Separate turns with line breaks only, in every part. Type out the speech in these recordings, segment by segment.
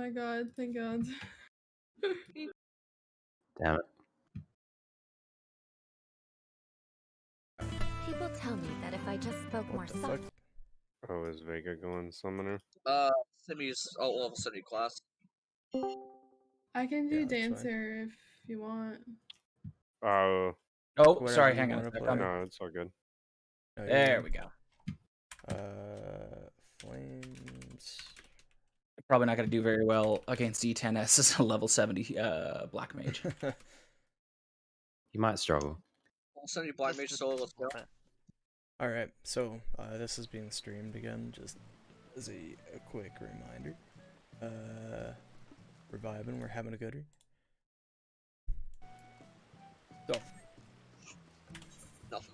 my god, thank god.
Damn it.
People tell me that if I just spoke more soft.
Oh, is Vega going summoner?
Simi's level 70 class.
I can do
Yeah, that's fine.
dancer if you want.
Oh.
Oh,
Whatever
sorry,
you
hang on a
wanna
sec.
play.
No, it's all good.
Oh, you're
There
good.
we go.
Flames.
Probably not going to do very well against E10S as a level 70 black mage.
You might struggle.
Level 70 blind mage solo, let's go.
Alright, so this is being streamed again, just as a quick reminder. We're vibing, we're having a gooder. So,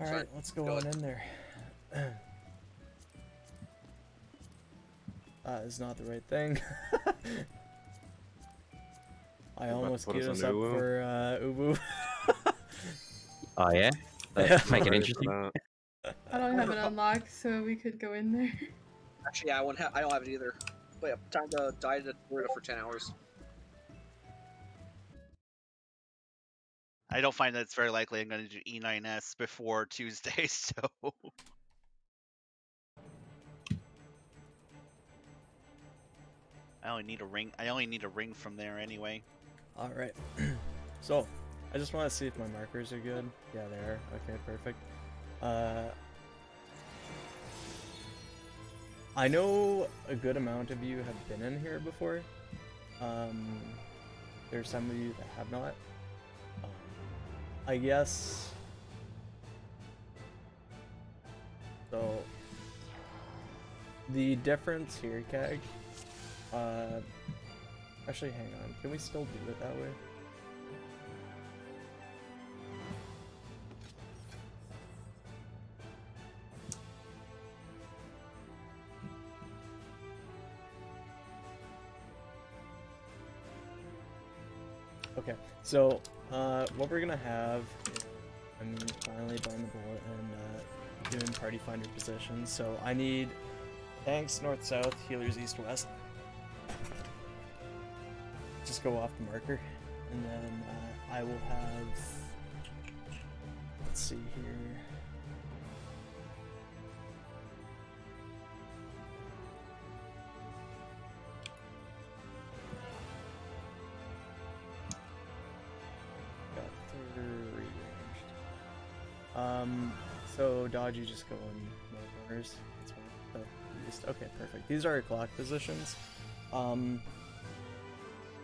alright, let's go on in there. That is not the right thing. I almost queued us up for Ubu.
Oh yeah? Let's make it interesting.
I don't have it unlocked, so we could go in there.
Actually, yeah, I don't have it either. But yeah, time to die to Florida for 10 hours.
I don't find that it's very likely I'm going to do E10S before Tuesday, so... I only need a ring from there anyway.
Alright. So, I just want to see if my markers are good. Yeah, they are. Okay, perfect. I know a good amount of you have been in here before. There's some of you that have not. I guess... So... The difference here, Kag... Actually, hang on. Can we still do it that way? Okay, so what we're gonna have is I'm finally biting the bullet and doing party finder positions. So I need tanks north-south, healers east-west. Just go off the marker, and then I will have. Let's see here. Got 3 ranged. So Dodge, you just go in more corners. That's fine. Oh, okay, perfect. These are our clock positions.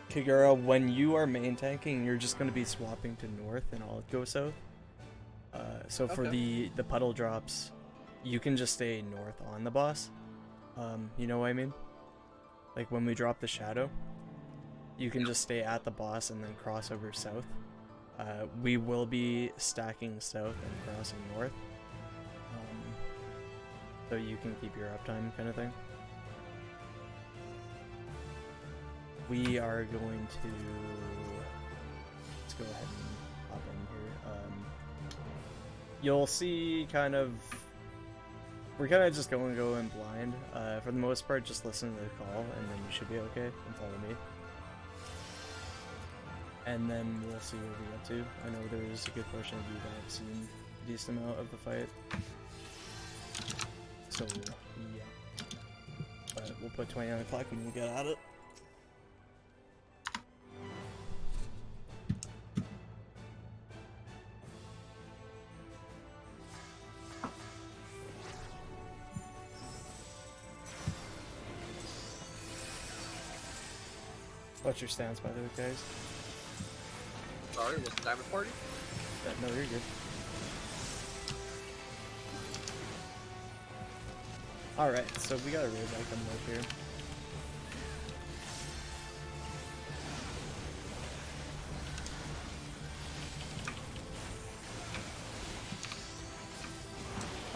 Kagura, when you are main tanking, you're just going to be swapping to north and I'll go south. So for the puddle drops, you can just stay north on the boss. You know what I mean? Like when we drop the shadow, you can just stay at the boss and then cross over south. We will be stacking south and crossing north. So you can keep your uptime kind of thing. We are going to... Let's go ahead and hop in here. You'll see kind of... We're kind of just going blind. For the most part, just listen to the call and then you should be okay and follow me. And then we'll see where we get to. I know there's a good portion of you that have seen a decent amount of the fight. So, yeah. But we'll put 20 on the clock and we'll get at it. What's your stance, by the way, guys?
Sorry, was the diamond party?
No, you're good. Alright, so we got a raid back coming up here.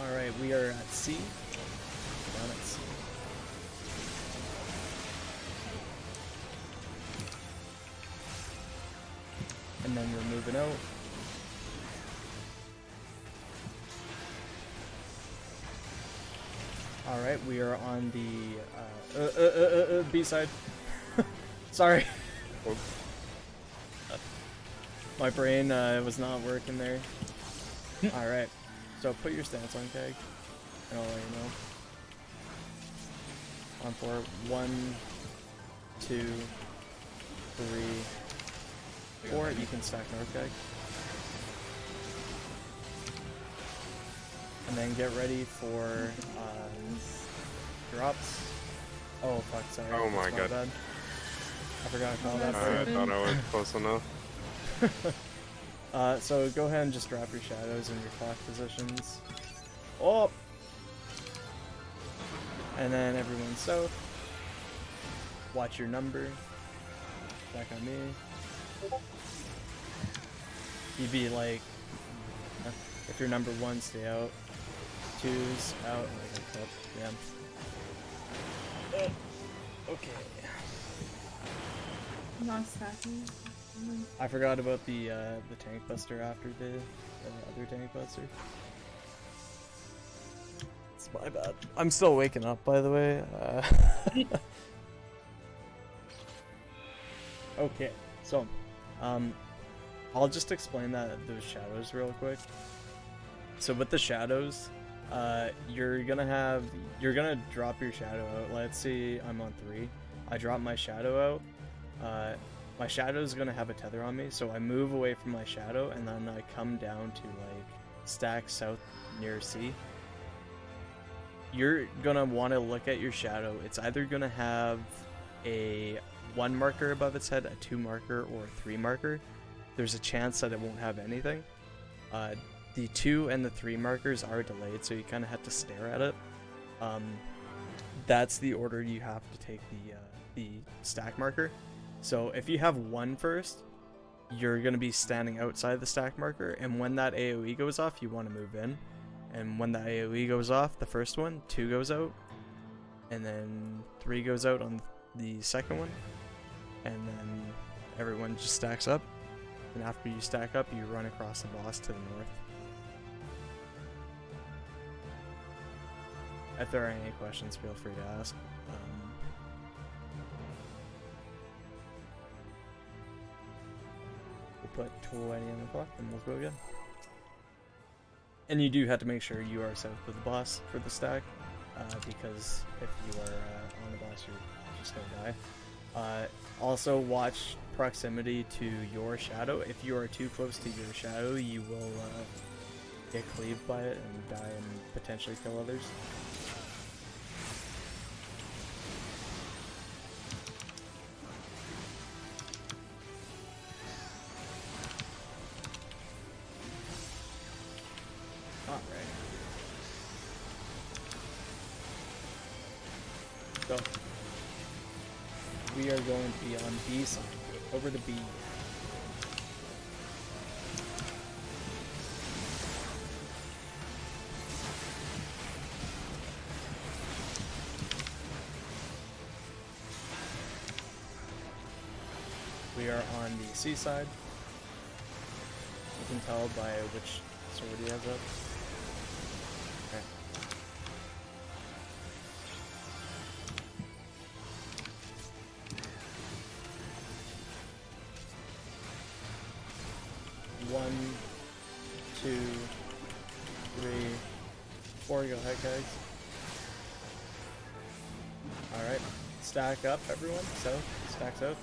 Alright, we are at C. Down at C. And then we're moving out. Alright, we are on the B side. Sorry.
Oops.
My brain was not working there. Alright. So put your stance on, Keg. And I'll let you know. On 4. 1, 2, 3, 4. You can stack north, Keg. And then get ready for drops. Oh fuck, sorry.
Oh my
That's
god.
bad. I forgot to call that.
I thought I was close enough.
So go ahead and just drop your shadows in your clock positions. Oh! And then everyone south. Watch your number. Back on me. You'd be like, if you're number 1, stay out. 2's out. Like, up. Yeah. Okay.
Not stacking.
I forgot about the tank buster after the other tank buster. It's my bad. I'm still waking up, by the way. Okay, so I'll just explain those shadows real quick. So with the shadows, you're gonna drop your shadow out. Let's see, I'm on 3. I drop my shadow out. My shadow is gonna have a tether on me, so I move away from my shadow and then I come down to like stack south near C. You're gonna want to look at your shadow. It's either gonna have a 1 marker above its head, a 2 marker, or a 3 marker. There's a chance that it won't have anything. The 2 and the 3 markers are delayed, so you kind of have to stare at it. That's the order you have to take the stack marker. So if you have 1 first, you're going to be standing outside the stack marker, and when that AoE goes off, you want to move in. And when the AoE goes off, the first one, 2 goes out, and then 3 goes out on the second one, and then everyone just stacks up. And after you stack up, you run across the boss to the north. If there are any questions, feel free to ask. We'll put 20 on the clock and we'll go again. And you do have to make sure you are south of the boss for the stack, because if you are on the boss, you're just gonna die. Also, watch proximity to your shadow. If you are too close to your shadow, you will get cleaved by it and die and potentially kill others. Alright. So, we are going to be on B side. Over to B. We are on the C side. You can tell by which sword he has up. Okay. One, 2, 3, 4. Go ahead, guys. Alright. Stack up, everyone. South. Stack south.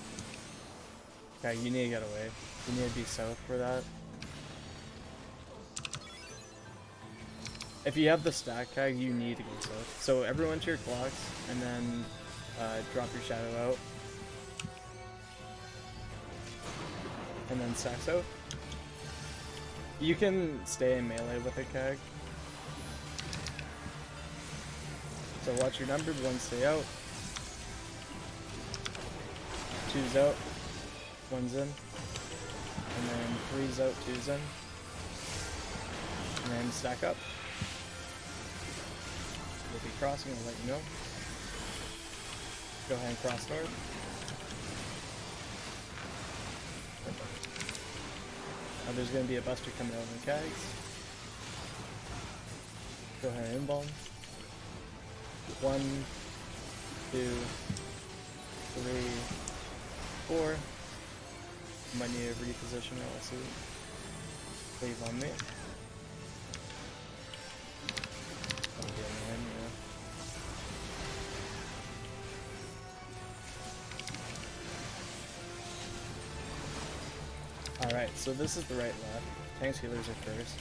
Okay, you need to get away. You need to be south for that. If you have the stack tag, you need to go south. So everyone to your clocks, and then drop your shadow out. And then stack south. You can stay in melee with it, Kag. So watch your numbers. 1 stay out. 2's out. 1's in. And then 3's out, 2's in. And then stack up. We'll be crossing, I'll let you know. Go ahead and cross north. Now there's going to be a buster coming out in the Kags. Go ahead and involve. 1, 2, 3, 4. Might need to reposition it also. Leave on me. That'll be annoying, yeah. Alright, so this is the right left. Tanks healers are first.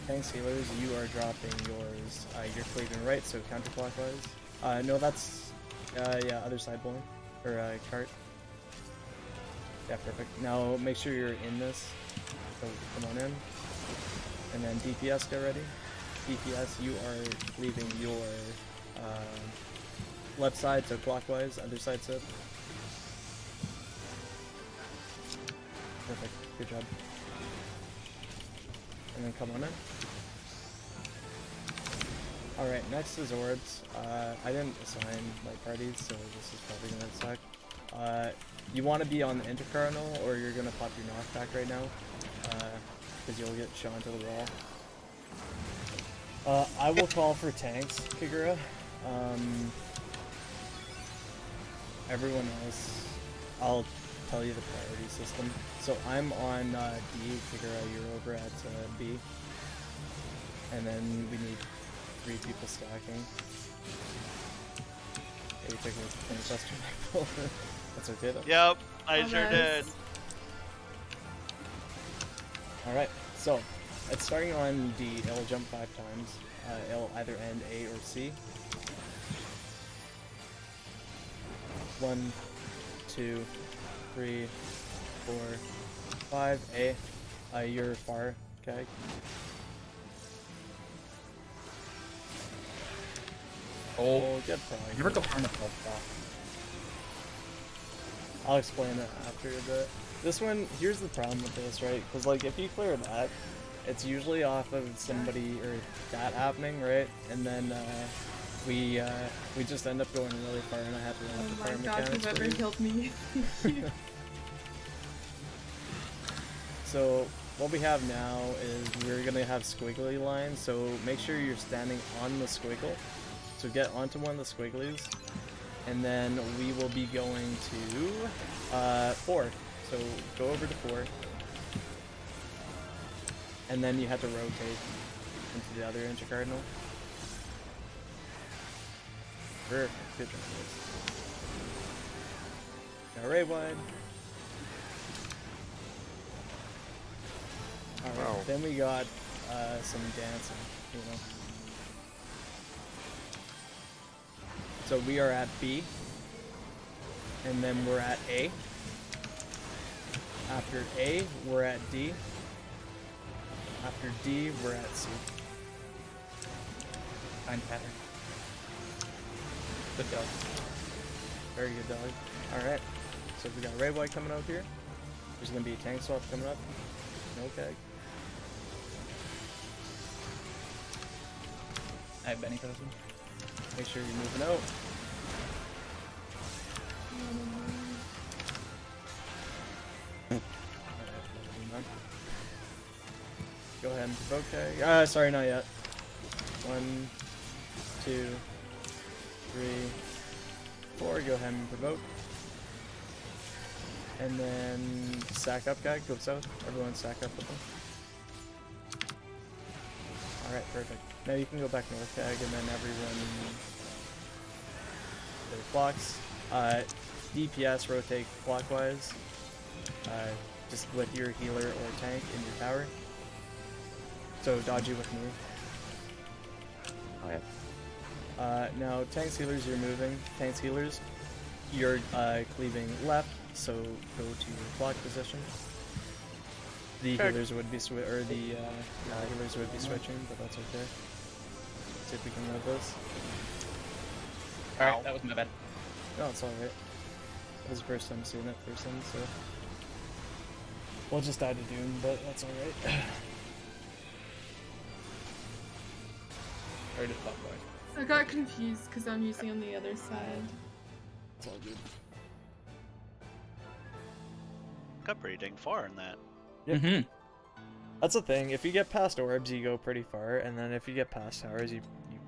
Tanks healers, you are dropping yours. You're cleaving right, so counterclockwise. No, that's yeah, other side bowling. Or cart. Yeah, perfect. Now make sure you're in this. So come on in. And then DPS, get ready. DPS, you are leaving your left side, so clockwise, other side sip. Perfect. Good job. And then come on in. Alright, next is orbs. I didn't assign my parties, so this is probably gonna suck. You want to be on the intercardinal, or you're gonna pop your knockback right now, because you'll get shot into the wall. I will call for tanks, Kagura. Everyone else, I'll tell you the priority system. So I'm on D, Kagura, you're over at B. And then we need 3 people stacking. Are you taking a question? That's okay though.
Yep, I
Oh,
sure
nice.
did.
Alright, so it's starting on D, it'll jump 5 times. It'll either end A or C. 1, 2, 3, 4, 5, A. You're far, okay? Oh, good probably.
Never go on the profile.
I'll explain it after a bit. This one, here's the problem with this, right? Because, like, if you clear that, it's usually off of somebody, or that happening, right? And then, we just end up going really far, and I have to run
Oh
up the
my
fire
god,
mechanics.
whoever
for you.
killed me.
So, what we have now is we're gonna have squiggly lines, so make sure you're standing on the squiggle. So get onto one of the squigglies, and then we will be going to 4. So go over to 4, and then you have to rotate into the other intercardinal. Perfect. Good job, guys. Now ray wide. Alright,
Wow.
then we got some dancing, you know. So we are at B, and then we're at A. After A, we're at D. After D, we're at C.
Find pattern. Good dog.
Very good, dog. Alright, so we got Ray White coming up here. There's gonna be a tank swap coming up. No keg.
I have Benny frozen.
Make sure you're moving out. Go ahead and provoke tag. Sorry, not yet. 1, 2, 3, 4. Go ahead and provoke. And then sack up, guy. Go south. Everyone sack up with them. Alright, perfect. Now you can go back north tag, and then everyone their blocks. DPS rotate clockwise. Just with your healer or tank in your tower. So dodgy with me.
Oh yeah.
Now tanks healers, you're moving. Tanks healers, you're cleaving left. So go to your block position. The healers would be healers would be switching, but that's okay. See if we can live this.
Alright, that was my bad.
No, it's alright. It was the first time seeing it person, so we'll just die to Doom, but that's alright.
Or just clockwise.
I got confused because I'm using on the other side.
It's all good.
Got pretty dang far in that.
Yep.
Mm-hmm.
That's the thing. If you get past orbs, you go pretty far, and then if you get past towers, you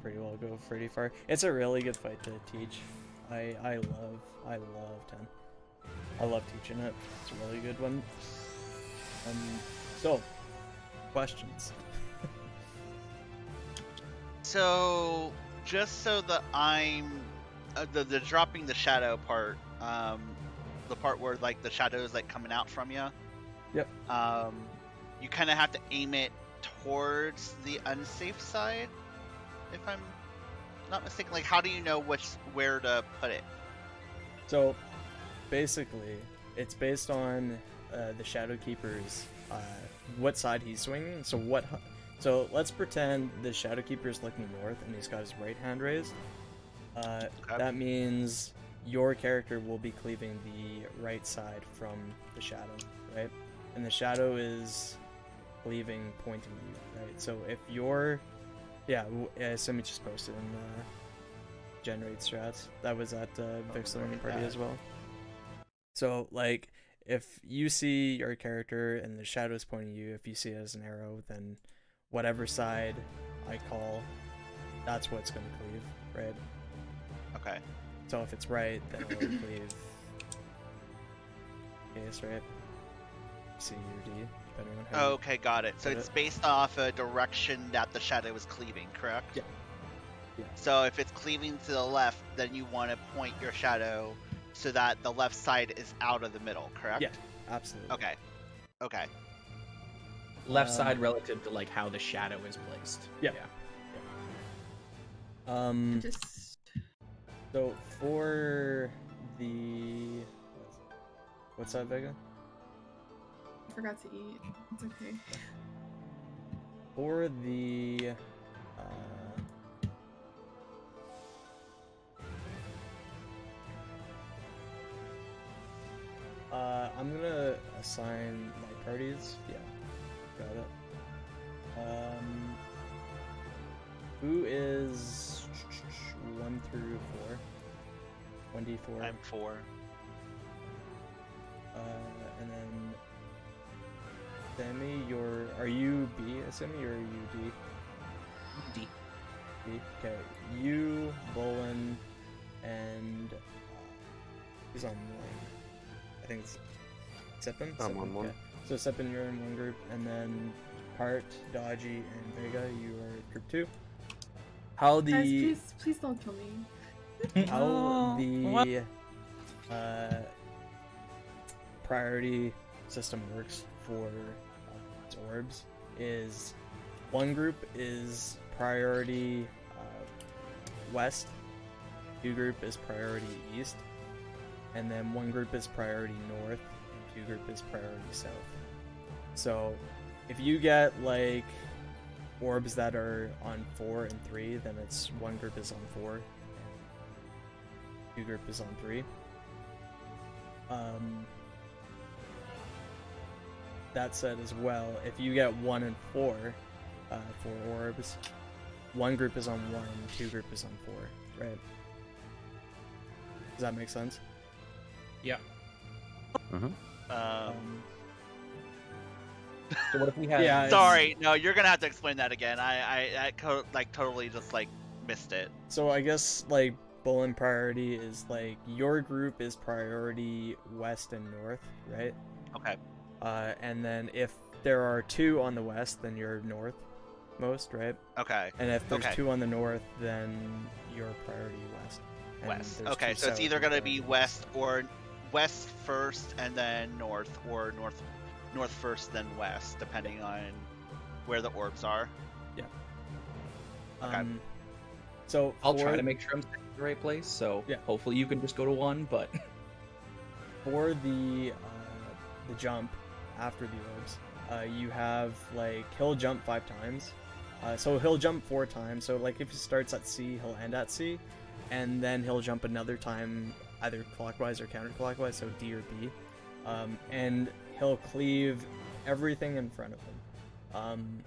pretty well go pretty far. It's a really good fight to teach. I love 10. I love teaching it. It's a really good one. So, questions.
So, just so that I'm the dropping the shadow part, the part where like the shadow is like coming out from you.
Yep.
You kind of have to aim it towards the unsafe side, if I'm not mistaken. Like, how do you know where to put it?
So, basically, it's based on the Shadow Keeper's what side he's swinging. So let's pretend the Shadow Keeper is looking north and he's got his right hand raised.
Okay.
That means your character will be cleaving the right side from the shadow, right? And the shadow is cleaving pointing you, right? So if you're, Simi just posted in the generate strats. That was at Vic's learning party as well. So like, if you see your character and the shadow is pointing you, if you see it as an arrow, then whatever side I call, that's what's going to cleave, right?
Okay.
So if it's right, then it'll cleave case, right? C or D, depending on how.
Okay, got it. So it's based off a direction that the shadow is cleaving, correct?
Yeah. Yeah.
So if it's cleaving to the left, then you want to point your shadow so that the left side is out of the middle, correct?
Yeah, absolutely.
Okay. Okay.
Left side relative to like how the shadow is placed.
Yeah.
Just
So for the what's that, Vega?
I forgot to eat. It's okay.
For the I'm gonna assign my parties. Yeah, got it. Who is 1 through 4? 1d4.
I'm 4.
And then Sammy, are you B, Sammy, or are you D?
D.
D. Okay, you, Bolin, and who's on one? I think it's Sippin.
I'm on one.
Okay. So Sippin, you're in one group, and then Hart, Dodgy, and Vega, you are group 2. How the
Guys, please don't kill me.
how the priority system works for orbs is one group is priority west, 2 group is priority east, and then 1 group is priority north, and 2 group is priority south. So if you get like orbs that are on 4 and 3, then it's 1 group is on 4 and 2 group is on 3. That said as well, if you get 1 and 4 for orbs, 1 group is on 1, 2 group is on 4, right? Does that make sense?
Yeah.
So
what if we had?
Yeah,
Sorry, no, you're gonna have to explain that again. I totally just like missed it.
So I guess like Bolin priority is like your group is priority west and north, right?
Okay.
And then if there are 2 on the west, then you're north most, right?
Okay.
And if there's
Okay.
2 on the north, then you're priority west. And
West.
there's
Okay,
2
so it's
south
either
and
gonna
priority
be west or west first and then north, or north first then west, depending on where the orbs are.
Yeah.
Okay.
So
I'll try
for-
to make sure I'm staying in the right place. So
Yeah.
hopefully you can just go to 1, but
for the jump after the orbs, you have like he'll jump 5 times. So he'll jump 4 times. So like if he starts at C, he'll end at C, and then he'll jump another time either clockwise or counterclockwise, so D or B, and he'll cleave everything in front of him.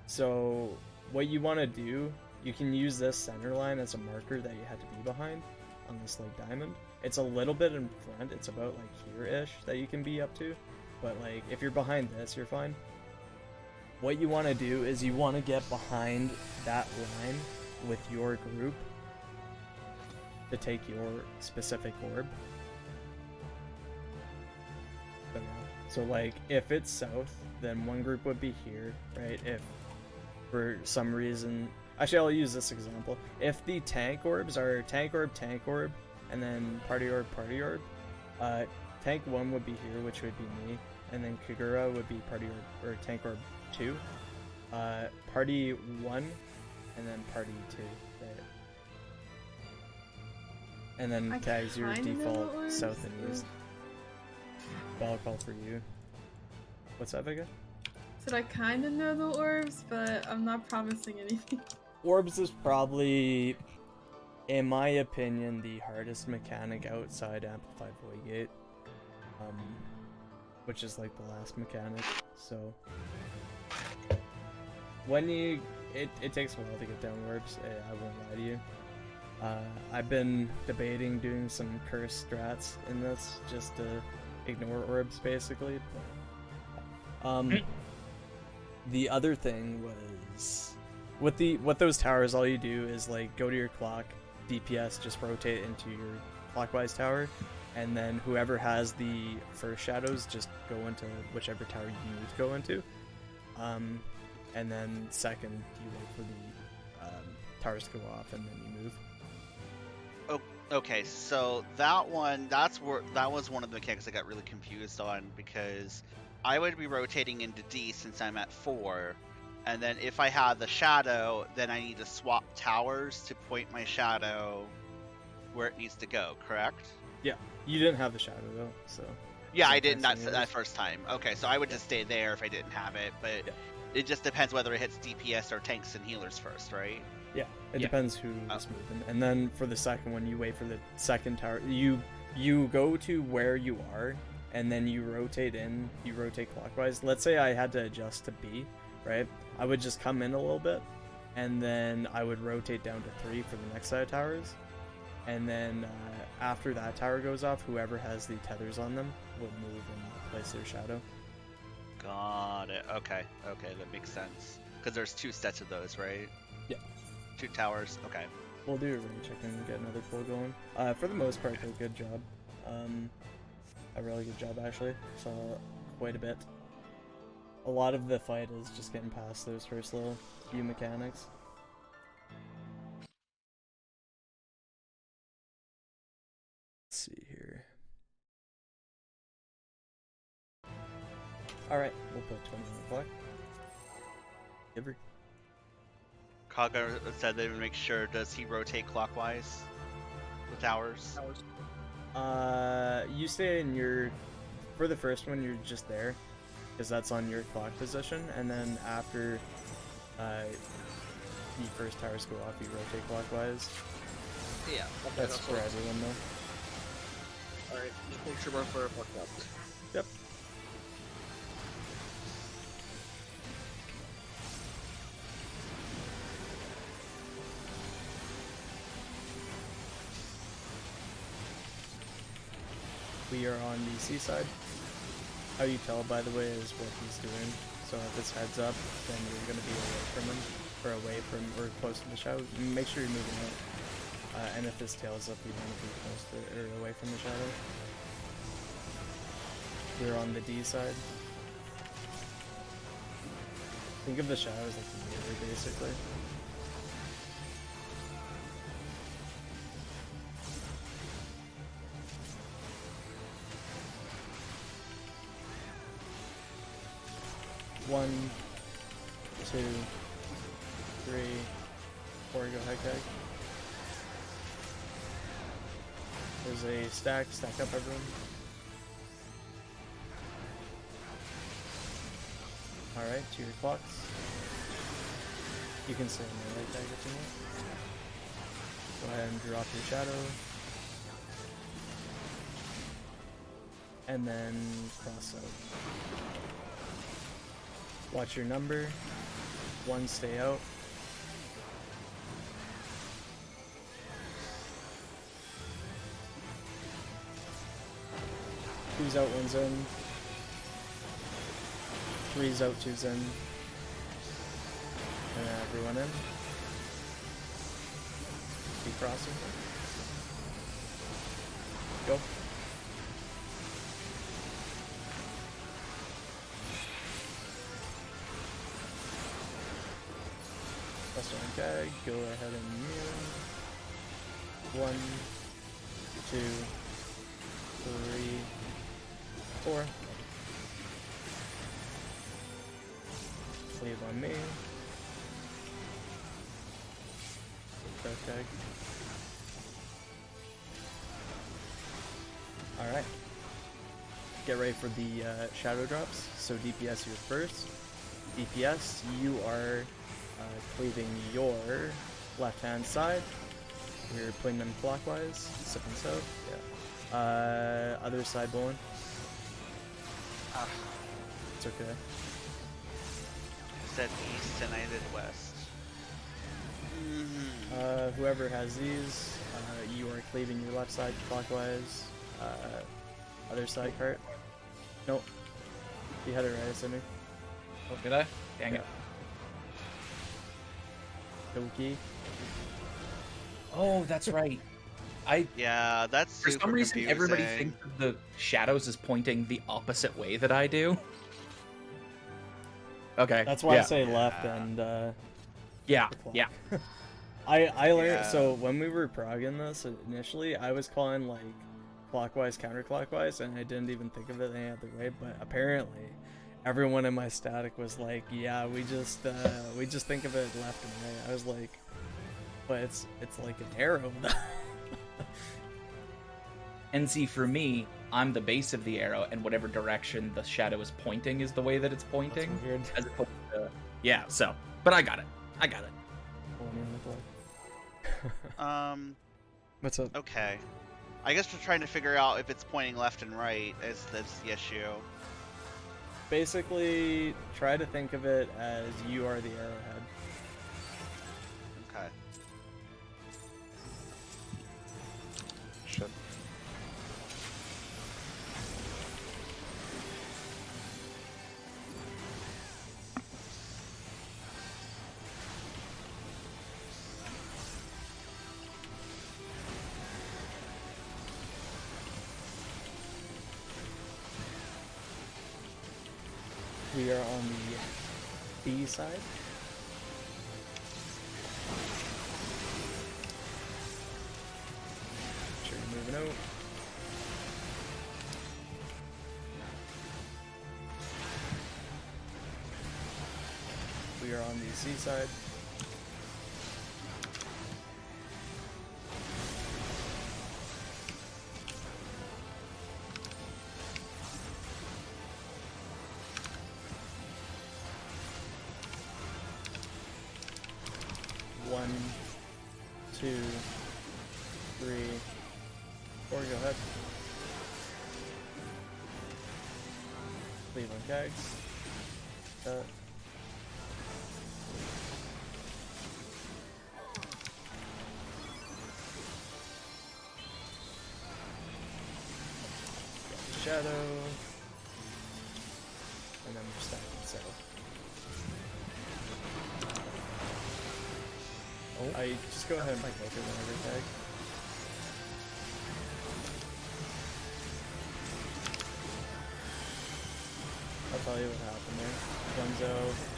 So what you want to do, you can use this center line as a marker that you had to be behind on this like diamond. It's a little bit in front. It's about like here-ish that you can be up to, but like if you're behind this, you're fine. What you want to do is you want to get behind that line with your group to take your specific orb. So like if it's south, then one group would be here, right? If for some reason, actually I'll use this example. If the tank orbs are tank orb, and then party orb, tank 1 would be here, which would be me, and then Kagura would be party orb, or tank orb 2. Party 1, and then party 2, right? And then
I
tags your
kinda know
default
the orbs,
south and
but-
east. Ball call for you. What's that, Vega?
Said I kind of know the orbs, but I'm not promising anything.
Orbs is probably, in my opinion, the hardest mechanic outside Amplified Void Gate. Which is like the last mechanic, so when you it takes a while to get down orbs, I won't lie to you. I've been debating doing some curse strats in this just to ignore orbs basically, but the other thing was with those towers, all you do is like go to your clock, DPS, just rotate into your clockwise tower, and then whoever has the first shadows just go into whichever tower you need to go into, and then second you wait for the towers to go off and then you move.
Okay, so that was one of the mechanics I got really confused on, because I would be rotating into D since I'm at 4, and then if I have the shadow, then I need to swap towers to point my shadow where it needs to go, correct?
Yeah, you didn't have the shadow though, so.
Yeah,
so
I didn't
that's
that first time. Okay, so I would just stay there if I didn't have it, but it just depends whether it hits DPS or tanks and healers first, right?
Yeah, it depends who's moving. And then for the second one, you wait for the second tower. You go to where you are, and then you rotate in. You rotate clockwise. Let's say I had to adjust to B, right? I would just come in a little bit, and then I would rotate down to 3 for the next set of towers. And then after that tower goes off, whoever has the tethers on them would move and place their shadow.
Got it. Okay, that makes sense. Because there's 2 sets of those, right?
Yeah.
2 towers. Okay.
We'll do a raid check and get another pull going. For the most part, though, good job. A really good job, actually. Saw quite a bit. A lot of the fight is just getting past those first little few mechanics. Let's see here. Alright, we'll put 20 on the clock. Giver.
Kaga said they would make sure, does he rotate clockwise with towers?
You stay in your... For the first one, you're just there, because that's on your clock position, and then after the first towers go off, you rotate clockwise.
Yeah.
That's for everyone, though.
Alright, just make sure we're fucked up.
Yep. We are on the seaside. How you tell, by the way, is what he's doing. So if it's heads up, then you're going to be away from him, or away from, or close to the shadow. Make sure you're moving out. And if his tail's up, you want to be close to, or away from the shadow. We're on the D side. Think of the shadow as like a mirror, basically. One, 2, 3, 4, go heck. There's a stack up everyone. Alright, to your clocks. You can stay in the right tag if you want. Go ahead and drop your shadow. And then cross out. Watch your number. 1, stay out. Two's out, 1's in. 3's out, 2's in. And then everyone in. Keep crossing. Go. Press on gag, go ahead and immune. 1, 2, 3, 4. Leave on me. Press gag. Alright. Get ready for the shadow drops. So DPS you're first. DPS, you are cleaving your left hand side. You're putting them clockwise, sip and soak. Yeah. Other side bowling. It's okay.
Said east and I did west.
Whoever has these, you are cleaving your left side clockwise. Other side cart. Nope. You had it right, Sydney.
Oh, did I? Dang it.
Doki.
Oh, that's right.
Yeah, that's
For
super
some reason, everybody
confusing.
thinks the shadows is pointing the opposite way that I do. Okay.
That's why I
yeah.
say left and
Yeah.
the clock.
Yeah.
I learned
Yeah.
so when we were progging this initially, I was calling like clockwise, counterclockwise, and I didn't even think of it any other way. But apparently, everyone in my static was like, "Yeah, we just think of it left and right." I was like, "But it's like an arrow."
And see, for me, I'm the base of the arrow, and whatever direction the shadow is pointing is the way that it's pointing.
That's weird.
As opposed to, yeah. So, but I got it. I got it.
What's up?
Okay. I guess we're trying to figure out if it's pointing left and right is the issue.
Basically, try to think of it as you are the arrowhead.
Okay.
Shit.
We are on the B side. Sure you're moving out. We are on the C side. One, 2, 3, 4, go ahead. Leave on kegs. Cut. Shadow. And then we're stacking south. Oh, I just go ahead and focus on every tag. I'll tell you what happened there. 1 zo,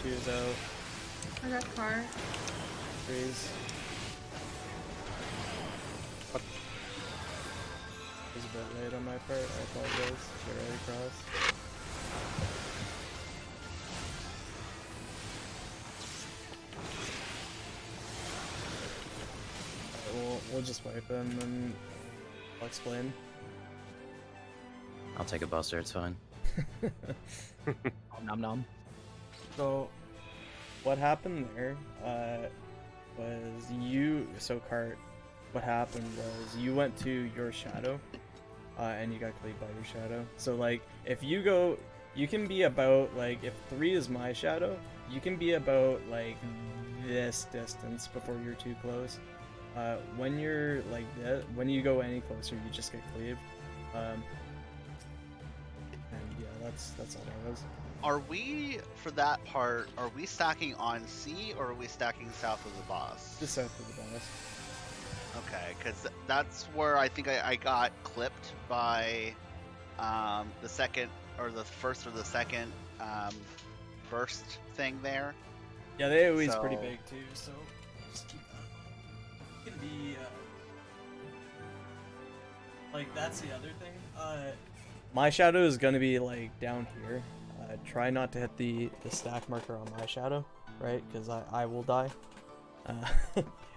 2 zo,
I got car.
3s. Was a bit late on my part, I apologize. Get ready cross. We'll just wipe him and I'll explain.
I'll take a buster, it's fine.
Nom nom.
So, what happened there was Cart, what happened was you went to your shadow and you got cleaved by your shadow. So, like, if you go, you can be about, like, if 3 is my shadow, you can be about, like, this distance before you're too close. When you're like that, when you go any closer, you just get cleaved. And yeah, that's all that was.
Are we, for that part, are we stacking on C or are we stacking south of the boss?
Just south of the boss.
Okay, because that's where I think I got clipped by the second, or the first or the second burst thing there.
Yeah, the AoE is pretty
So-
big too, so just keep that. It can be like that's the other thing. My shadow is gonna be like down here. Try not to hit the stack marker on my shadow, right? Because I will die.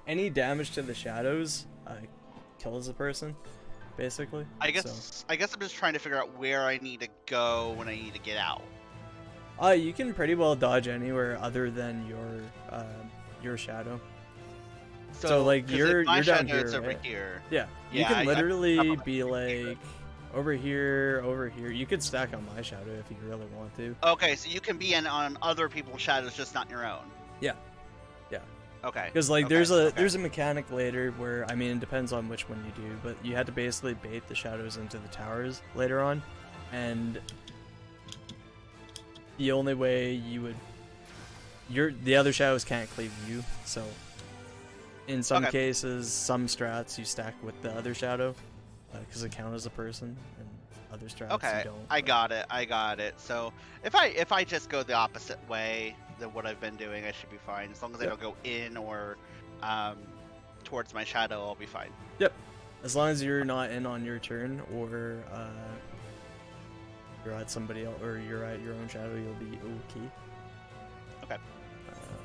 Any damage to the shadows kills the person, basically.
I guess I'm just trying to figure out where I need to go when I need to get out.
You can pretty well dodge anywhere other than your shadow. So, like
'cause
you're
if my
down
shadow is
here,
over
right?
here.
Yeah, you
Yeah,
can
I
literally
probably
be
can't do
like over here, over here. You could stack on my shadow if you really want to.
Okay, so you can be in on other people's shadows, just not your own.
Yeah. Yeah.
Okay.
Because like
okay, okay.
there's a mechanic later where, I mean, it depends on which one you do, but you had to basically bait the shadows into the towers later on, and the only way you would the other shadows can't cleave you, so in some
Okay.
cases, some strats you stack with the other shadow because it counts as a person, and other strats
Okay,
you don't.
I got it. So if I just go the opposite way than what I've been doing, I should be fine. As long as I
Yep.
don't go in or towards my shadow, I'll be fine.
Yep. As long as you're not in on your turn, or you're at somebody else, or you're at your own shadow, you'll be okay.
Okay.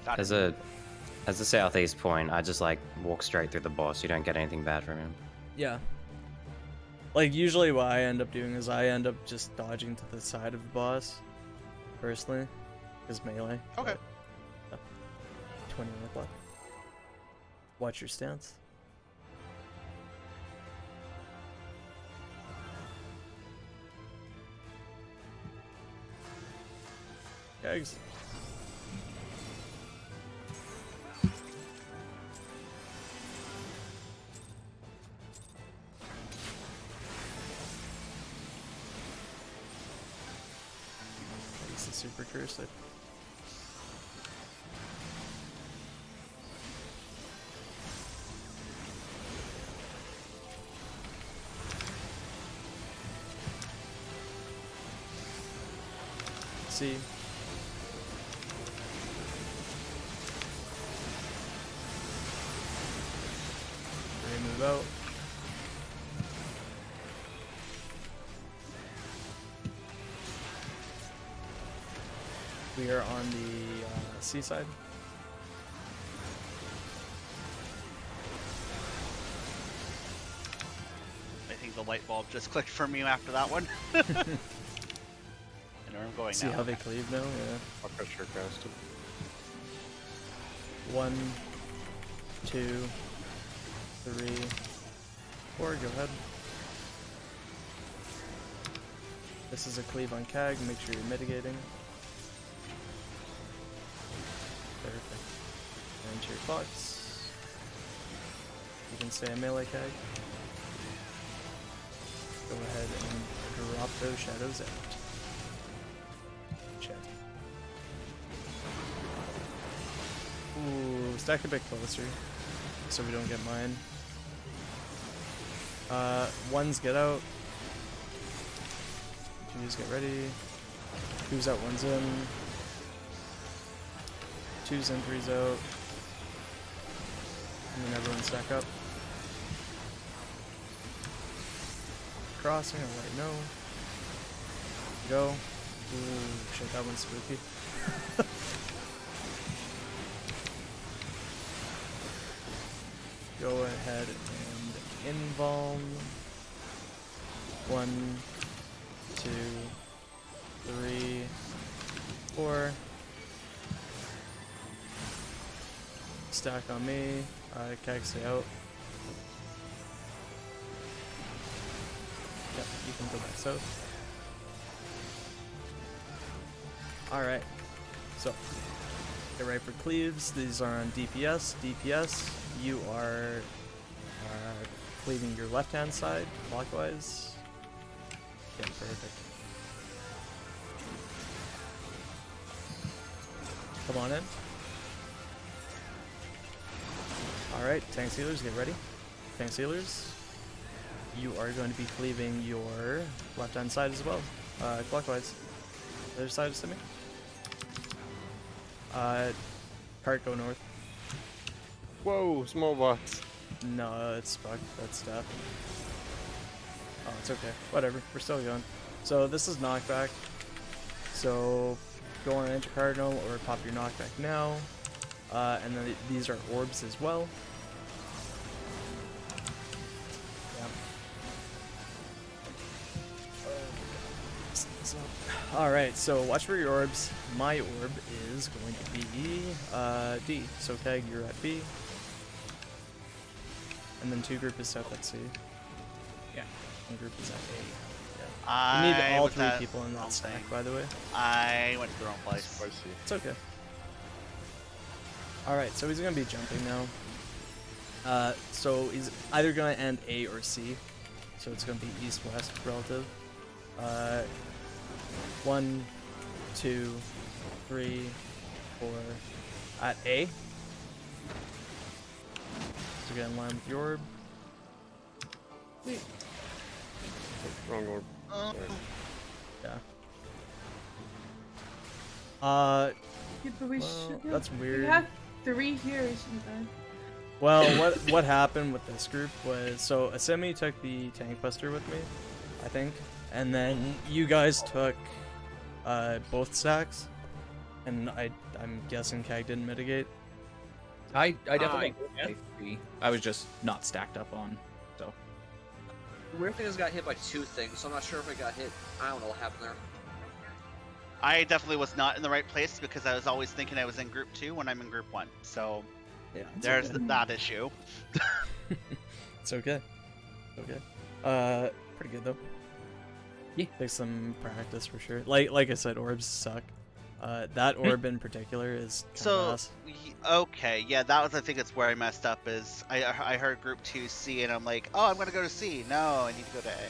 Got
As
it.
a southeast point, I just like walk straight through the boss. You don't get anything bad from him.
Yeah. Like usually what I end up doing is I end up just dodging to the side of the boss, personally, because melee.
Okay.
But, 20 minute block. Watch your stance. Yikes. Use the super curse. See. Ready, move out. We are on the seaside.
I think the light bulb just clicked for me after that one. I know where I'm going
See
now.
how they cleave now? Yeah.
I'll cut your cast him.
1, 2, 3, 4. Go ahead. This is a cleave on CAG. Make sure you're mitigating. Perfect. And to your clocks. You can say a melee CAG. Go ahead and drop those shadows out. Check. Ooh, stack a bit closer so we don't get mine. Ones get out. Twos get ready. Twos out, one's in. Twos in, threes out. And then everyone stack up. Crossing, I'll let you know. Go. Ooh, shit, that one's spooky. Go ahead and involve. 1, 2, 3, 4. Stack on me. Keg stay out. Yep, you can go back south. Alright, so get ready for cleaves. These are on DPS. DPS, you are cleaving your left hand side clockwise. Yeah, perfect. Come on in. Alright, tank sealers, get ready. Tank sealers, you are going to be cleaving your left hand side as well, clockwise. Other side is to me. Cart, go north.
Whoa, small box.
No, it's fucked. That's death. Oh, it's okay. Whatever. We're still going. So this is knockback. So go on enter cardinal or pop your knockback now. And then these are orbs as well. Alright, so watch for your orbs. My orb is going to be D. So Keg, you're at B. And then 2 group is south at C.
Yeah.
1 group is at A. Yeah.
I
You need all
went
3
that
people in
wrong
that stack,
thing.
by the way.
I went to the wrong place.
Spicy.
It's okay. Alright, so he's gonna be jumping now. So he's either gonna end A or C. So it's gonna be east-west relative. 1, 2, 3, 4. At A. So get in line with your orb.
Wait,
Wrong orb. Sorry.
Yeah.
yeah, but we
Well,
should have,
that's
we
weird.
have 3 here, we shouldn't have.
Well, what happened with this group was, so Asemi took the tank buster with me, I think, and then you guys took both stacks, and I'm guessing Kag didn't mitigate.
I definitely. I was just not stacked up on. So
The weird thing is, I got hit by 2 things, so I'm not sure if I got hit. I don't know what happened there.
I definitely was not in the right place because I was always thinking I was in group 2 when I'm in group 1. So
Yeah,
there's that issue.
It's okay. Okay. Pretty good though.
Yeah.
Takes some practice for sure. Like I said, orbs suck. That orb in particular is kind
So
of ass.
okay, yeah, that was I think it's where I messed up. Is I heard group 2 C and I'm like, oh, I'm gonna go to C. No, I need to go to A.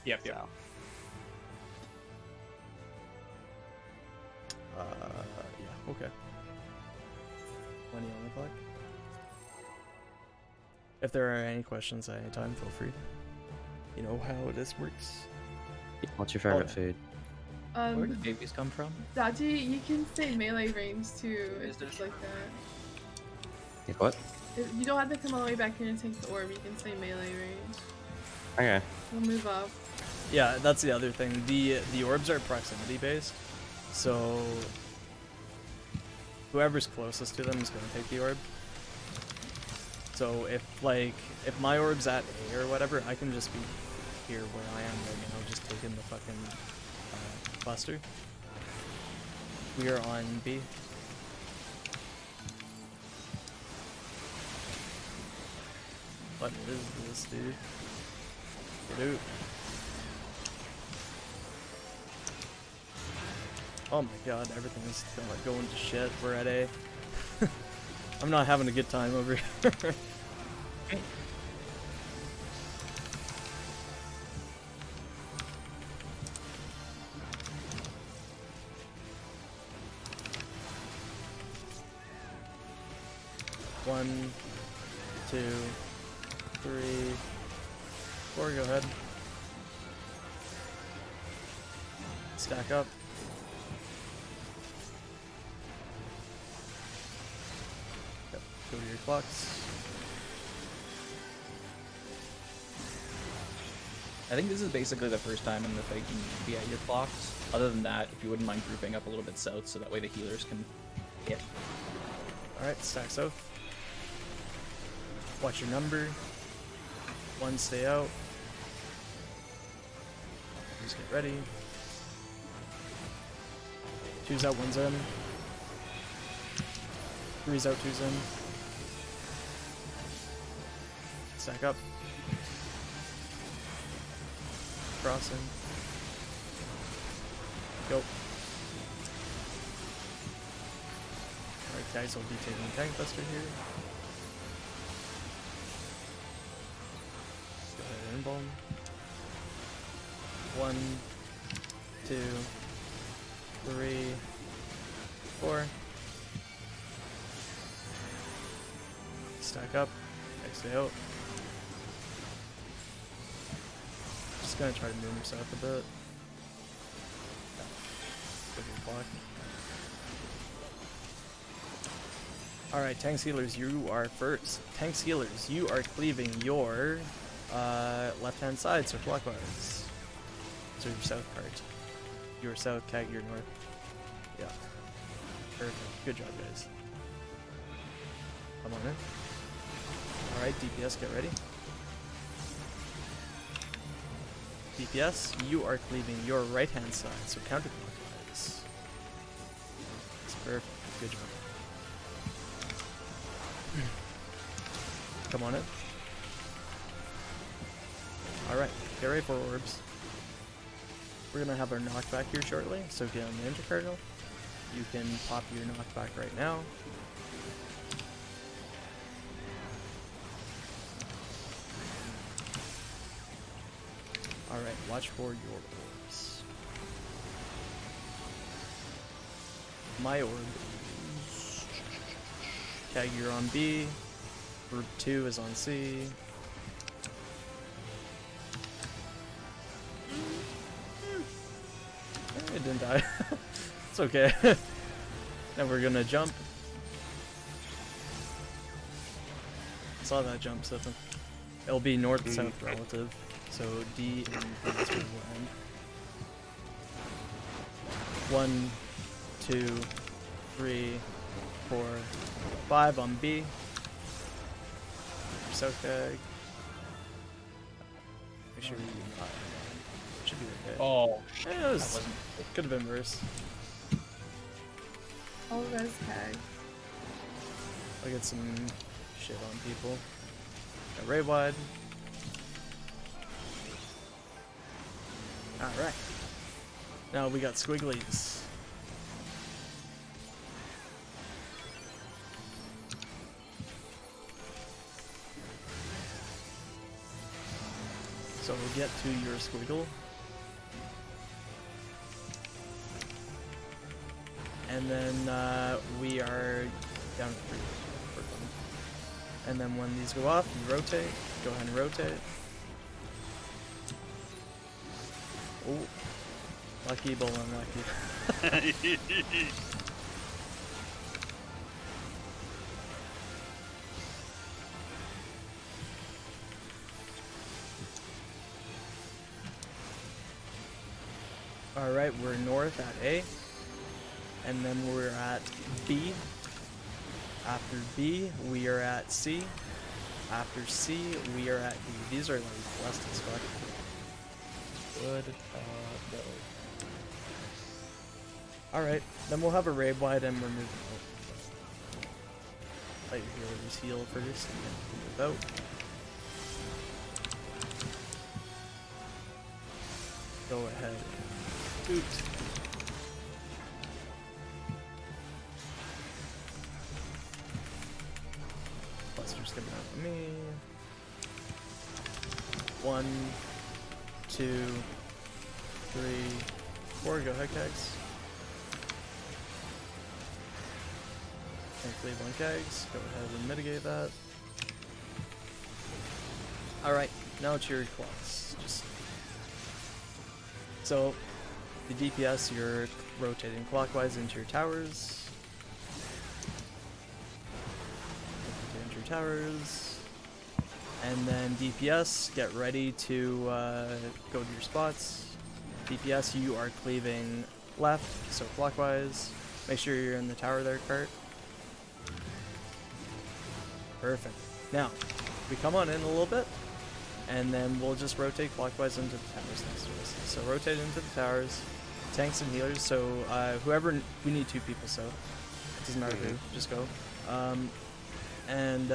Yep.
So.
Yeah. Okay. 20 on the clock. If there are any questions at any time, feel free. You know how this works.
What's your favorite
yeah.
food?
Where did babies come from?
Daji, you can stay melee range too,
Is
if
there-
it's like that.
Like what?
You don't have to come all the way back here and take the orb, you can stay melee range.
Okay.
We'll move up.
Yeah, that's the other thing. The orbs are proximity based, so whoever's closest to them is going to take the orb. So if my orb's at A or whatever, I can just be here where I am right now, just taking the fucking buster. We are on B. What is this, dude? Get out. Oh my god, everything is going to shit. We're at A. I'm not having a good time over here. One, 2, 3, 4, go ahead. Stack up. Yep, go to your clocks.
I think this is basically the first time in the fight you need to be at your clocks. Other than that, if you wouldn't mind grouping up a little bit south so that way the healers can hit.
Alright, stack south. Watch your number. 1, stay out. Just get ready. 2's out, 1's in. 3's out, 2's in. Stack up. Crossing. Go. Alright guys, I'll be taking Tank Buster here. Go ahead and bomb. 1, 2, 3, 4. Stack up. Exit out. Just gonna try to move yourself a bit. Good block. Alright, tanks healers, you are first. Tanks healers, you are cleaving your left-hand side, so clockwise. So your south part. You're south, Kag, you're north. Yeah. Perfect. Good job, guys. Come on in. Alright, DPS, get ready. DPS, you are cleaving your right-hand side, so counterclockwise. That's perfect. Good job. Come on in. Alright, get ready for orbs. We're gonna have our knockback here shortly, so get on the Ninja Cardinal. You can pop your knockback right now. Alright, watch for your orbs. My orb is... Kag, you're on B. Group 2 is on C. It didn't die. It's okay. Now we're gonna jump. Saw that jump, Stefan. It'll be north-south relative. So D and this will end. 1, 2, 3, 4, 5 on B. South Kag. Make sure you should be okay.
Oh,
Yeah, it could have been worse.
All res tag.
I'll get some shit on people. Got Ray wide. Alright. Now we got squigglies. So we'll get to your squiggle. And then we are down to 3. We're done. And then when these go off, you rotate. Go ahead and rotate. Oh, lucky but unlucky. Alright, we're north at A. And then we're at B. After B, we are at C. After C, we are at E. These are like blessed as fuck. Good. Alright, then we'll have a raid wide and we're moving out. Let your healers heal first and then move out. Go ahead and boot. Cluster's coming out of me. 1, 2, 3, 4. Go ahead, Kegs. And leave 1 Kegs. Go ahead and mitigate that. Alright, now it's your clocks. So, the DPS, you're rotating clockwise into your towers. Into your towers. And then DPS, get ready to go to your spots. DPS, you are cleaving left, so clockwise. Make sure you're in the tower there, Kurt. Perfect. Now, we come on in a little bit, and then we'll just rotate clockwise into the towers next to us. So rotate into the towers, tanks and healers, so whoever, we need 2 people, so it doesn't matter who, just go. And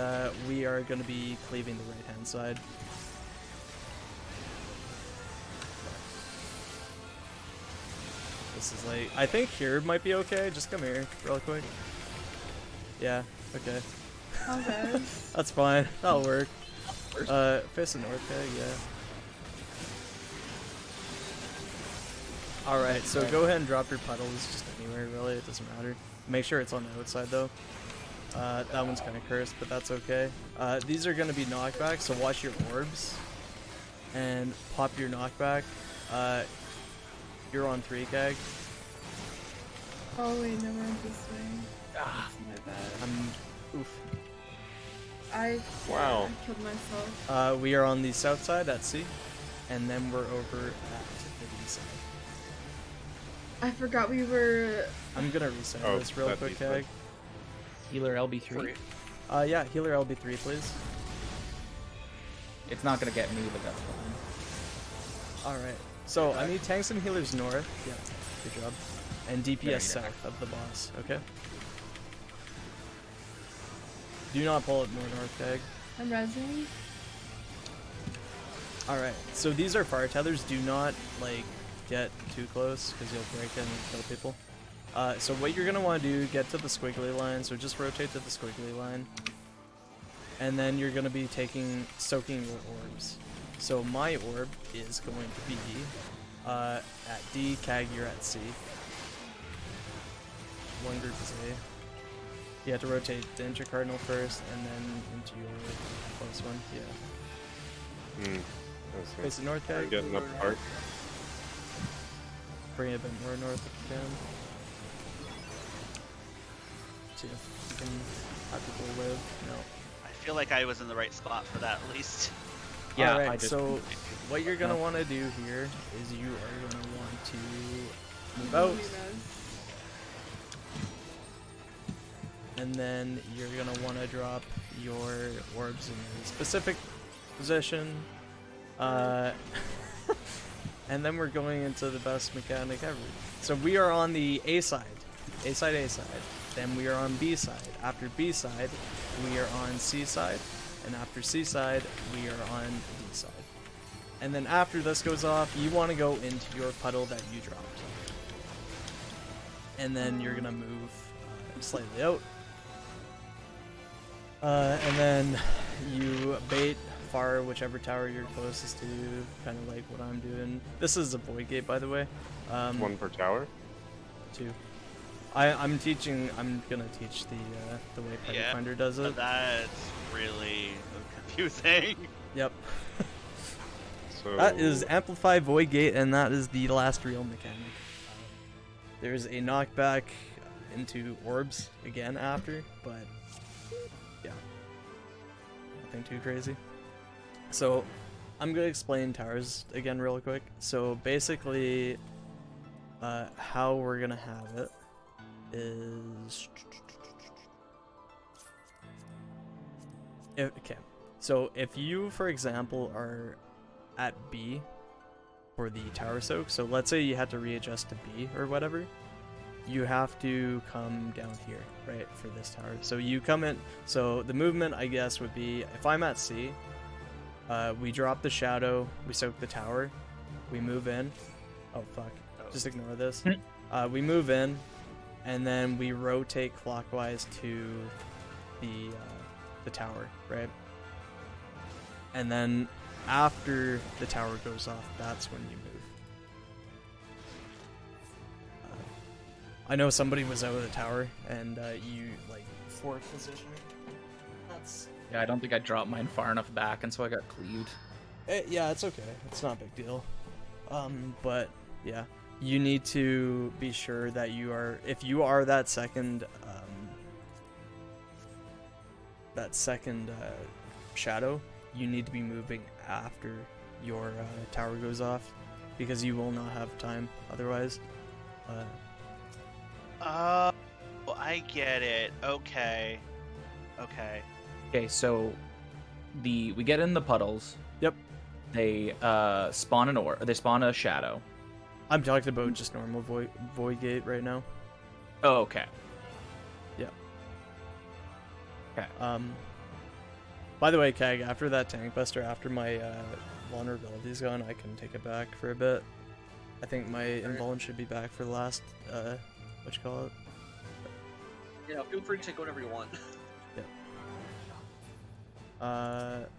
we are going to be cleaving the right hand side. This is like, I think here might be okay, just come here real quick. Yeah, okay.
Okay.
That's fine, that'll work. Face the north Kag, yeah. Alright, so go ahead and drop your puddles just anywhere, really, it doesn't matter. Make sure it's on the outside, though. That one's kind of cursed, but that's okay. These are going to be knockbacks, so watch your orbs. And pop your knockback. You're on 3, Kag.
Oh wait, no, we're this way.
Ah,
That's my bad.
Oof.
Wow.
I killed myself.
We are on the south side at C, and then we're over at the D side.
I forgot we were.
I'm gonna reset
Oh,
this real
that's
quick,
easy.
Kag.
Healer LB3.
Yeah, healer LB3, please.
It's not gonna get me, but that's fine.
Alright, so I need tanks and healers north. Yeah, good job. And
There you
DPS
go.
south of the boss, okay? Do not pull it more north, Kag.
I'm rezzing.
Alright, so these are fire tethers. Do not, like, get too close, because you'll break and kill people. So what you're going to want to do, get to the squiggly line, so just rotate to the squiggly line. And then you're going to be soaking your orbs. So my orb is going to be at D, Kag, you're at C. One group is A. You have to rotate the intercardinal first, and then into your close one. Yeah.
Okay.
Face it north,
We're
Kag.
getting up part.
Bring it a bit more north if you can. See if you can have people live. No.
I feel like I was in the right spot for that at least.
Yeah,
Alright,
I just
so what you're gonna
No.
want to do here is you are gonna want to move out, and then you're gonna want to drop your orbs in a specific position. And then we're going into the best mechanic ever. So we are on the A side. A side, A side. Then we are on B side. After B side, we are on C side. And after C side, we are on D side. And then after this goes off, you want to go into your puddle that you dropped. And then you're going to move slightly out. And then you bait far whichever tower you're closest to, kind of like what I'm doing. This is a void gate, by the way.
One per tower.
Two. I'm gonna teach the way
Yeah,
Pathfinder does it.
That's really confusing.
Yep.
So
That is Amplify Void Gate, and that is the last real mechanic. There's a knockback into orbs again after, but yeah, nothing too crazy. So I'm gonna explain towers again real quick. So basically, how we're gonna have it is okay. So if you, for example, are at B for the tower soak, so let's say you had to readjust to B or whatever, you have to come down here, right, for this tower. So you come in, so the movement, I guess, would be, if I'm at C, we drop the shadow, we soak the tower, we move in, oh fuck, just ignore this, we move in, and then we rotate clockwise to the tower, right? And then after the tower goes off, that's when you move. I know somebody was out of the tower, and you like forward position. That's
Yeah, I don't think I dropped mine far enough back, and so I got cleaved.
yeah, it's okay. It's not a big deal. But yeah, you need to be sure that you are, if you are that second shadow, you need to be moving after your tower goes off, because you will not have time otherwise.
Oh, I get it. Okay.
Okay, so we get in the puddles.
Yep.
They spawn they spawn a shadow.
I'm talking about just normal void gate right now.
Oh, okay.
Yeah.
Okay.
By the way, Kag, after that tank buster, after my vulnerability's gone, I can take it back for a bit. I think my invuln should be back for the last, what you call it?
You know, feel free to take whatever you want.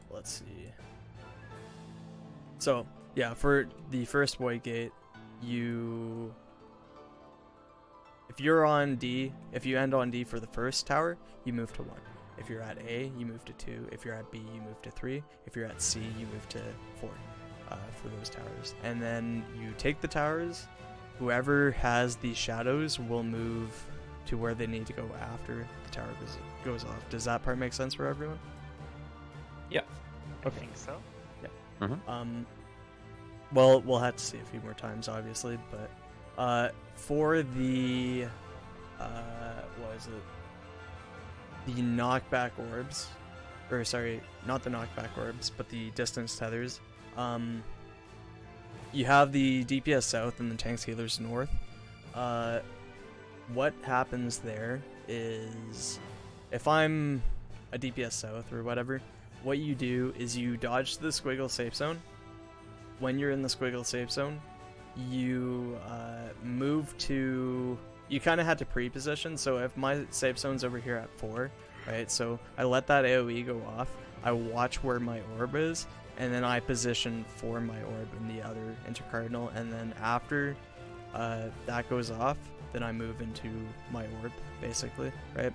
Let's see. So, yeah, for the first void gate, if you're on D, if you end on D for the first tower, you move to 1. If you're at A, you move to 2. If you're at B, you move to 3. If you're at C, you move to 4 for those towers. And then you take the towers. Whoever has the shadows will move to where they need to go after the tower goes off. Does that part make sense for everyone?
Yeah.
I
Okay.
think so.
Well, we'll have to see a few more times, obviously, but for the what is it? The knockback orbs, or sorry, not the knockback orbs, but the distance tethers. You have the DPS south and the tanks healers north. What happens there is, if I'm a DPS south or whatever, what you do is you dodge the squiggle safe zone. When you're in the squiggle safe zone, you move to... You kind of had to pre-position, so if my safe zone's over here at 4, right, so I let that AoE go off, I watch where my orb is, and then I position for my orb in the other intercardinal, and then after that goes off, then I move into my orb, basically, right?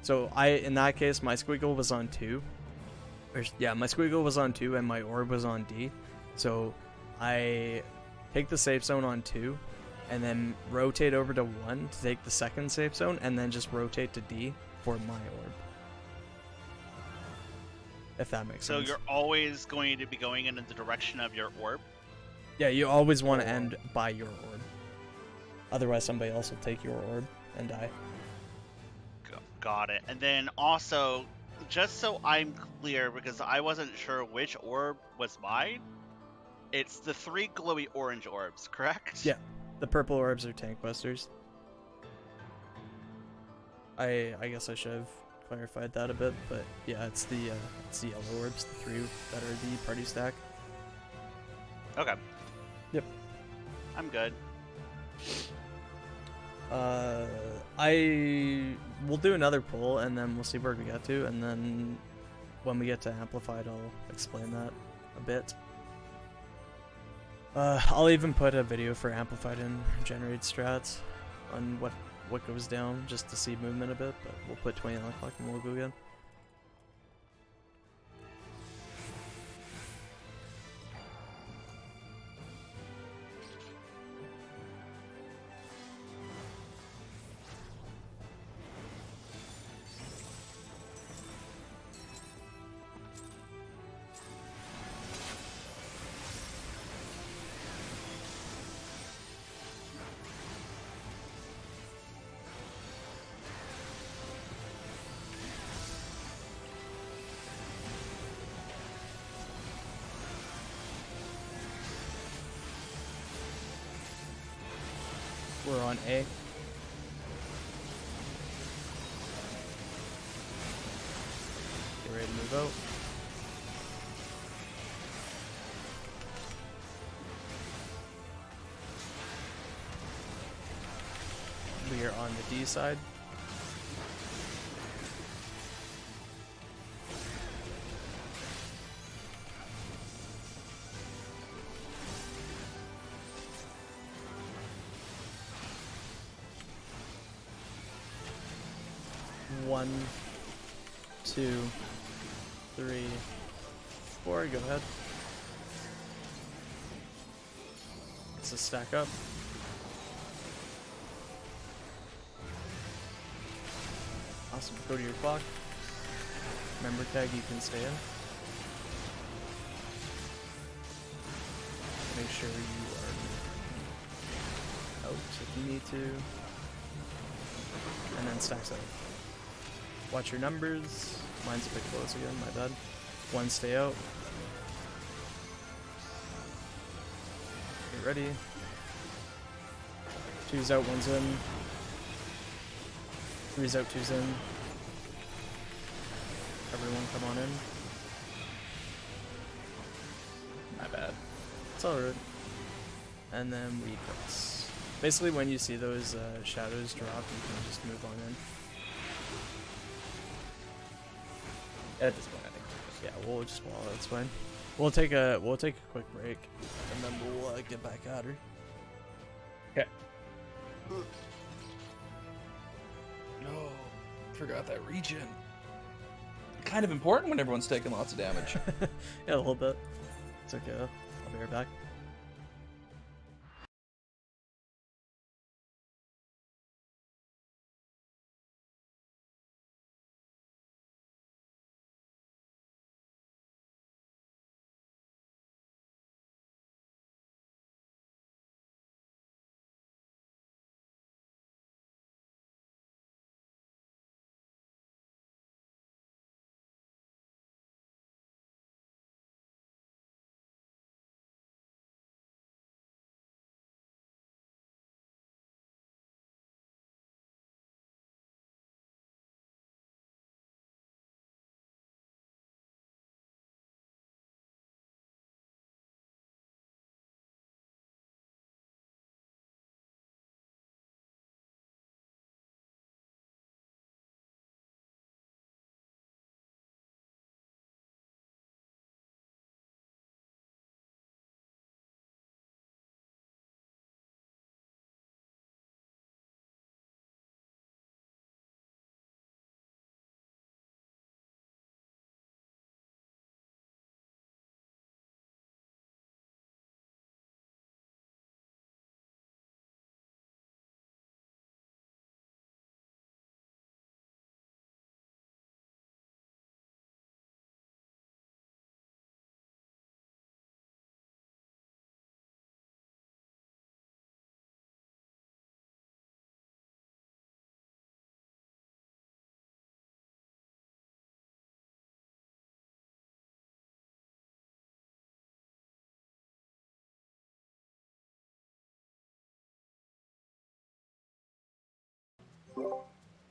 So in that case, my squiggle was on 2. My squiggle was on 2, and my orb was on D. So I take the safe zone on 2, and then rotate over to 1 to take the second safe zone, and then just rotate to D for my orb. If that makes sense.
So you're always going to be going in the direction of your orb?
Yeah, you always want to end by your orb. Otherwise, somebody else will take your orb and die.
Got it. And then also, just so I'm clear, because I wasn't sure which orb was mine, it's the 3 glowy orange orbs, correct?
Yeah, the purple orbs are tank busters. I guess I should have clarified that a bit, but yeah, it's the yellow orbs, the 3 that are the party stack.
Okay.
Yep.
I'm good.
We'll do another poll, and then we'll see where we get to, and then when we get to Amplified, I'll explain that a bit. I'll even put a video for Amplified and generate strats on what goes down, just to see movement a bit, but we'll put 20 on the clock and we'll go again. We're on A. Get ready to move out. We are on the D side. One, 2, 3, 4. Go ahead. Let's just stack up. Awesome. Go to your clock. Member tag, you can stay in. Make sure you are out if you need to. And then stacks out. Watch your numbers. Mine's a bit close again, my bad. 1, stay out. Get ready. 2's out, 1's in. 3's out, 2's in. Everyone come on in.
My bad.
It's alright. And then we cross. Basically, when you see those shadows drop, you can just move on in.
At this point, I think.
Yeah, we'll just wall it. It's fine. We'll take a quick break, and then we'll get back at her.
Okay. No, forgot that regen. Kind of important when everyone's taking lots of damage.
Yeah, a little bit. It's okay. I'll be right back.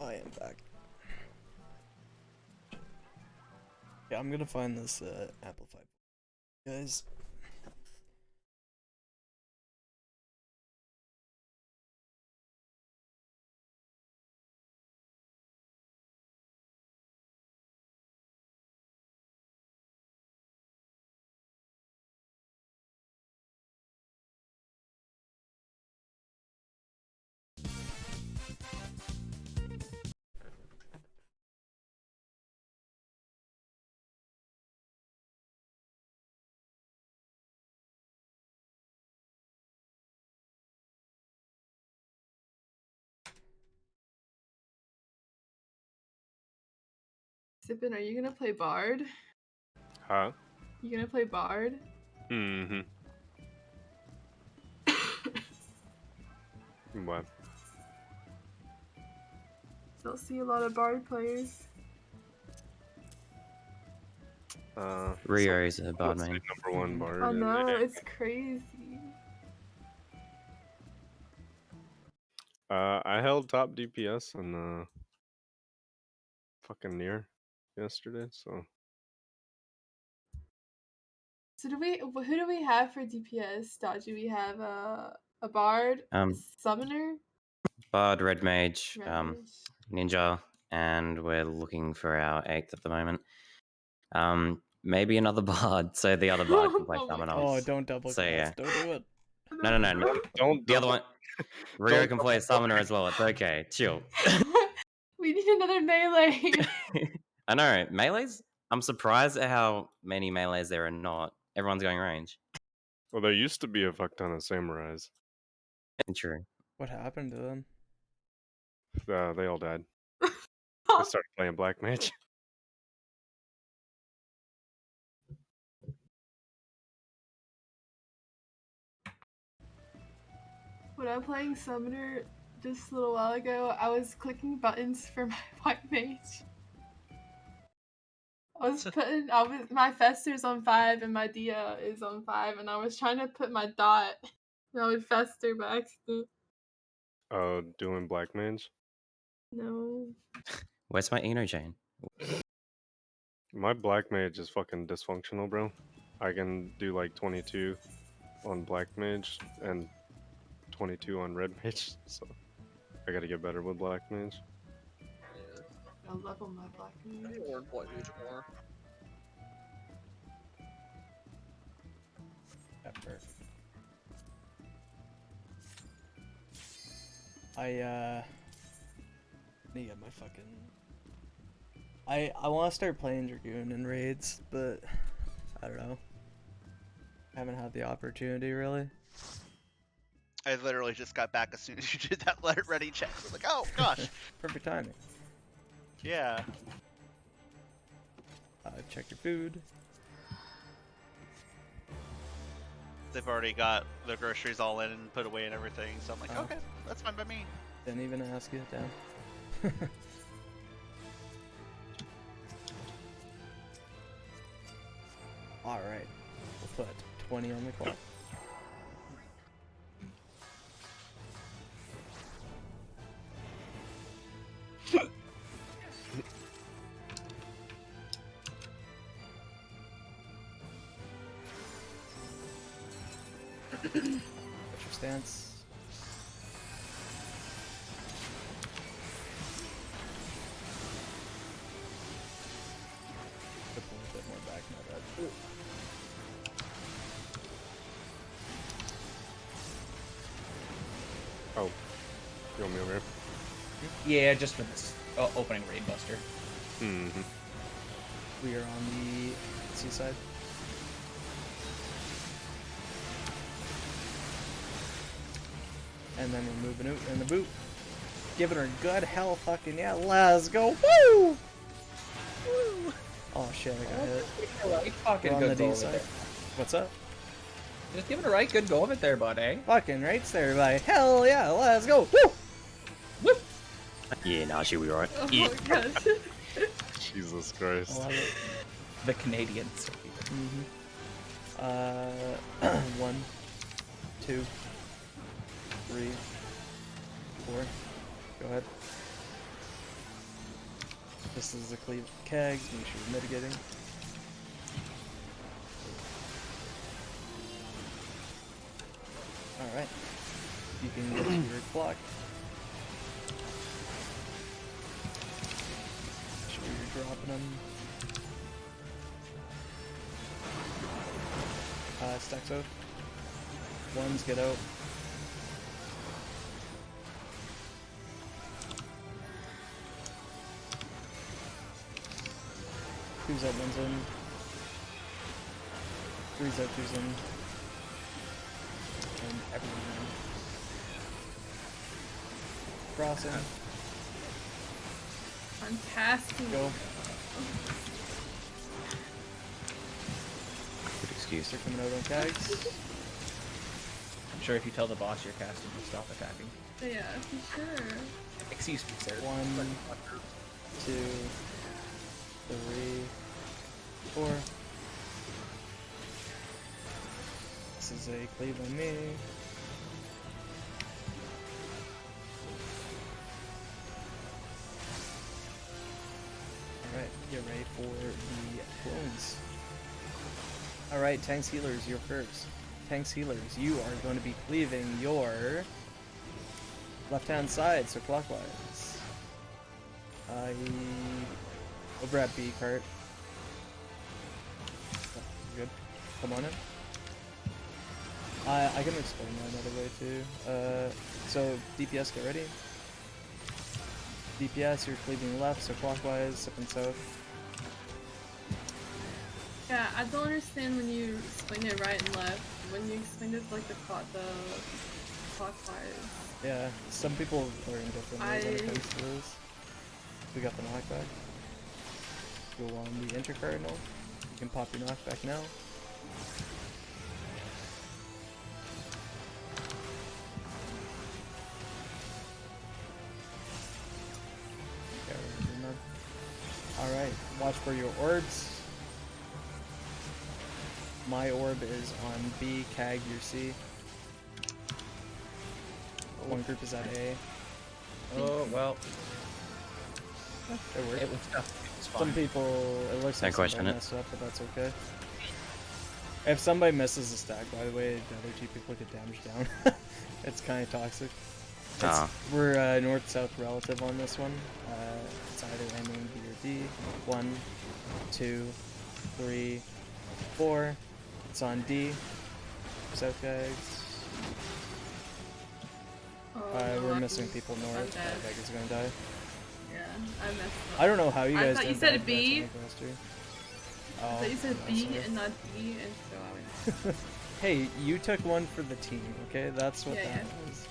I am back. Yeah, I'm gonna find this amplified, guys.
Sippin, are you gonna play Bard?
Huh?
You gonna play Bard?
Mm-hmm. What?
Don't see a lot of Bard players.
Rio is a bard
Let's say
main.
number one bard.
I
and
know,
then-
it's crazy.
I held top DPS in fucking near yesterday, so
So who do we have for DPS? Do we have a Bard, a Summoner,
Bard, Red Mage,
Red Mage?
Ninja, and we're looking for our 8th at the moment. Maybe another Bard, so the other Bard can play
Oh my
Summoner.
Oh, don't double
So,
cast.
yeah.
Don't do it.
No.
don't
The other
double-
one, Rio
don't
can play a Summoner as well. It's okay. Chill.
We need another melee.
I know. Melees? I'm surprised at how many melees there are not. Everyone's going range.
Well, there used to be a fuck ton of samurais.
True.
What happened to them?
They all died. They started playing black mage.
When I'm playing Summoner just a little while ago, I was clicking buttons for my white mage. My Fester's on 5 and my Dia is on 5, and I was trying to put my dot, and I would Fester by accident.
Oh, doing black mage.
No.
Where's my Eno chain?
My black mage is fucking dysfunctional, bro. I can do like 22 on black mage and 22 on red mage, so I gotta get better with black mage.
I level my black
I
mage.
need to learn Black Mage more.
Yeah, perfect. I need to get my fucking. I want to start playing Dragoon in raids, but I don't know. I haven't had the opportunity really.
I literally just got back as soon as you did that letter ready check. I was like, oh gosh.
Perfect timing.
Yeah.
Check your food.
They've already got the groceries all in and put away and everything, so I'm like,
Oh.
okay, that's fine by me.
Didn't even ask you down. All right, we'll put 20 on the clock. Pressure stance. Put a little bit more back, my bad.
Oh, you want me over here?
Yeah, just for this opening raid buster.
Mm-hmm.
We are on the seaside. And then we're moving out in the boot. Giving her good hell fucking yeah. Let's go. Woo! Woo! Oh shit, I got hit.
Right, fucking
We're on
good
the
go
D
of it
side.
there.
What's up?
Just give it a right good go of it there, bud, eh?
Fucking rights there, everybody. Hell yeah, let's go. Woo! Woo!
Yeah, nah, she'll be right.
Oh
Yeah.
my gosh.
Jesus
I
Christ.
love it.
The Canadians.
Mm-hmm. 1, 2, 3, 4. Go ahead. This is the Cleveland kegs. Make sure you're mitigating. Alright. You can get to your block. Make sure you're dropping them. Stacks out. Ones get out. Two's out, one's in. Three's out, two's in. And everyone in. Crossing.
Fantastic.
Go.
Good excuse.
They're coming out on tags.
I'm sure if you tell the boss you're casting, he'll stop attacking.
Yeah, for sure.
Excuse me, sir.
1, 2, 3, 4. This is a Cleveland me. Alright, get ready for the clones. Alright, tanks healers, you're first. Tanks healers, you are going to be cleaving your left hand side, so clockwise. We'll grab B cart. Oh, good. Come on in. I can explain that another way too. So DPS, get ready. DPS, you're cleaving left, so clockwise, sipping south.
Yeah, I don't understand when you explain it right and left. When you explain it like the clockwise.
Yeah, some people learn differently when it comes to this. We got the knockback. Go on the intercardinal. You can pop your knockback now. Alright, watch for your orbs. My orb is on B, CAG, your C. One group is at A.
Oh, well.
It worked.
It was tough. It was fine.
Some people, it looks like
question
somebody
it.
messed up, but that's okay. If somebody misses a stack, by the way, the other two people get damaged down. It's kind of toxic. We're north-south relative on this one. It's either ending B or D. 1, 2, 3, 4. It's on D. South guys.
Oh,
We're
no,
missing
I'm
people north.
dead.
That guy's gonna die.
Yeah, I messed up.
I don't know how you
I
guys
thought you
didn't
said
die to that
B.
Sonic Master.
I
Oh,
thought you said
no,
B
sorry.
and not D, and so I went.
Hey, you took one for the team, okay? That's what
Yeah,
that
yeah.
was.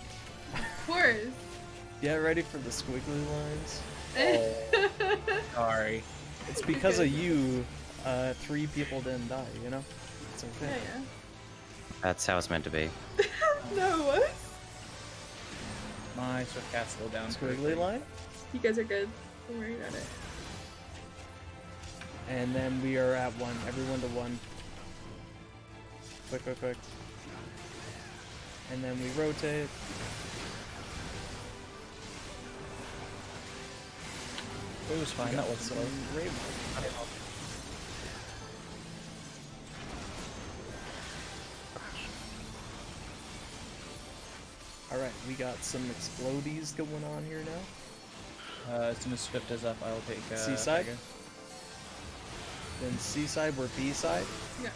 Of course.
Get ready for the squiggly lines.
Sorry.
It's because of you, 3 people didn't die, you know? It's
Yeah,
okay.
yeah.
That's how it's meant to be.
No, what?
My swift cast slow down.
Squiggly line.
You guys are good. Don't worry about it.
And then we are at 1. Everyone to 1. Quick, quick, quick. And then we rotate.
It was fine. That wasn't
Some
slow.
raid. Alright, we got some explodies going on here now.
As soon as Swift is up, I'll take
Seaside?
Tiger.
Then C side, we're B side.
Yeah.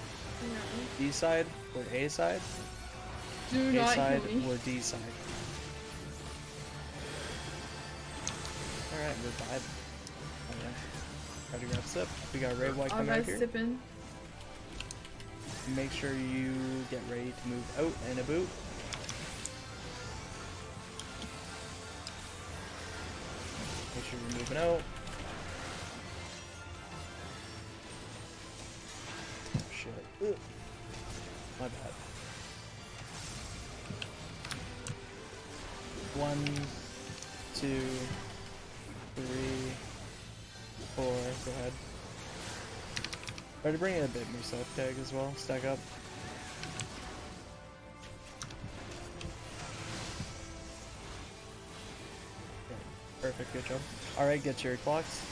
B side, we're A side.
Do
A
not
side,
kill me.
we're D side. Alright, we're vibing. Oh yeah. Try to grab sip. We got Ray White
I'll
coming out
guys
here.
sipping.
Make sure you get ready to move out and a boot. Make sure you're moving out. Oh shit. Ugh. My bad. 1, 2, 3, 4. Go ahead. Try to bring in a bit more self tag as well. Stack up. Okay, perfect, good job. Alright, get your clocks.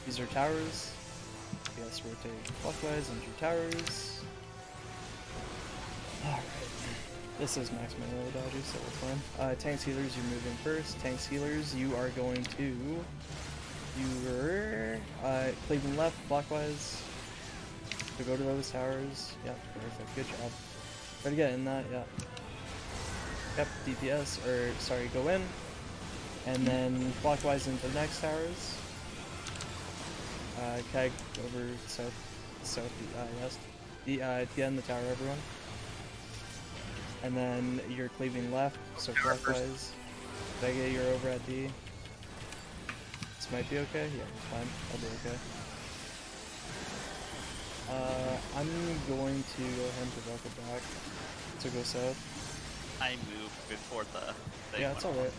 These are towers. Yes, rotate clockwise into your towers. Alright. This is max melee dodgy, so it's fine. Tanks, healers, you're moving first. Tanks, healers, you are going to... You're... Cleveland left, clockwise. To go to those towers. Yep, perfect. Good job. Try to get in that, yeah. Yep, DPS, or sorry, go in. And then clockwise into the next towers. Keg over west. Get in the tower, everyone. And then you're cleaving left, so clockwise. Vega, you're over at D. This might be okay? Yeah, fine. I'll be okay. I'm going to go ahead and provoke it back to go south.
I moved before the thing.
Yeah, it's alright.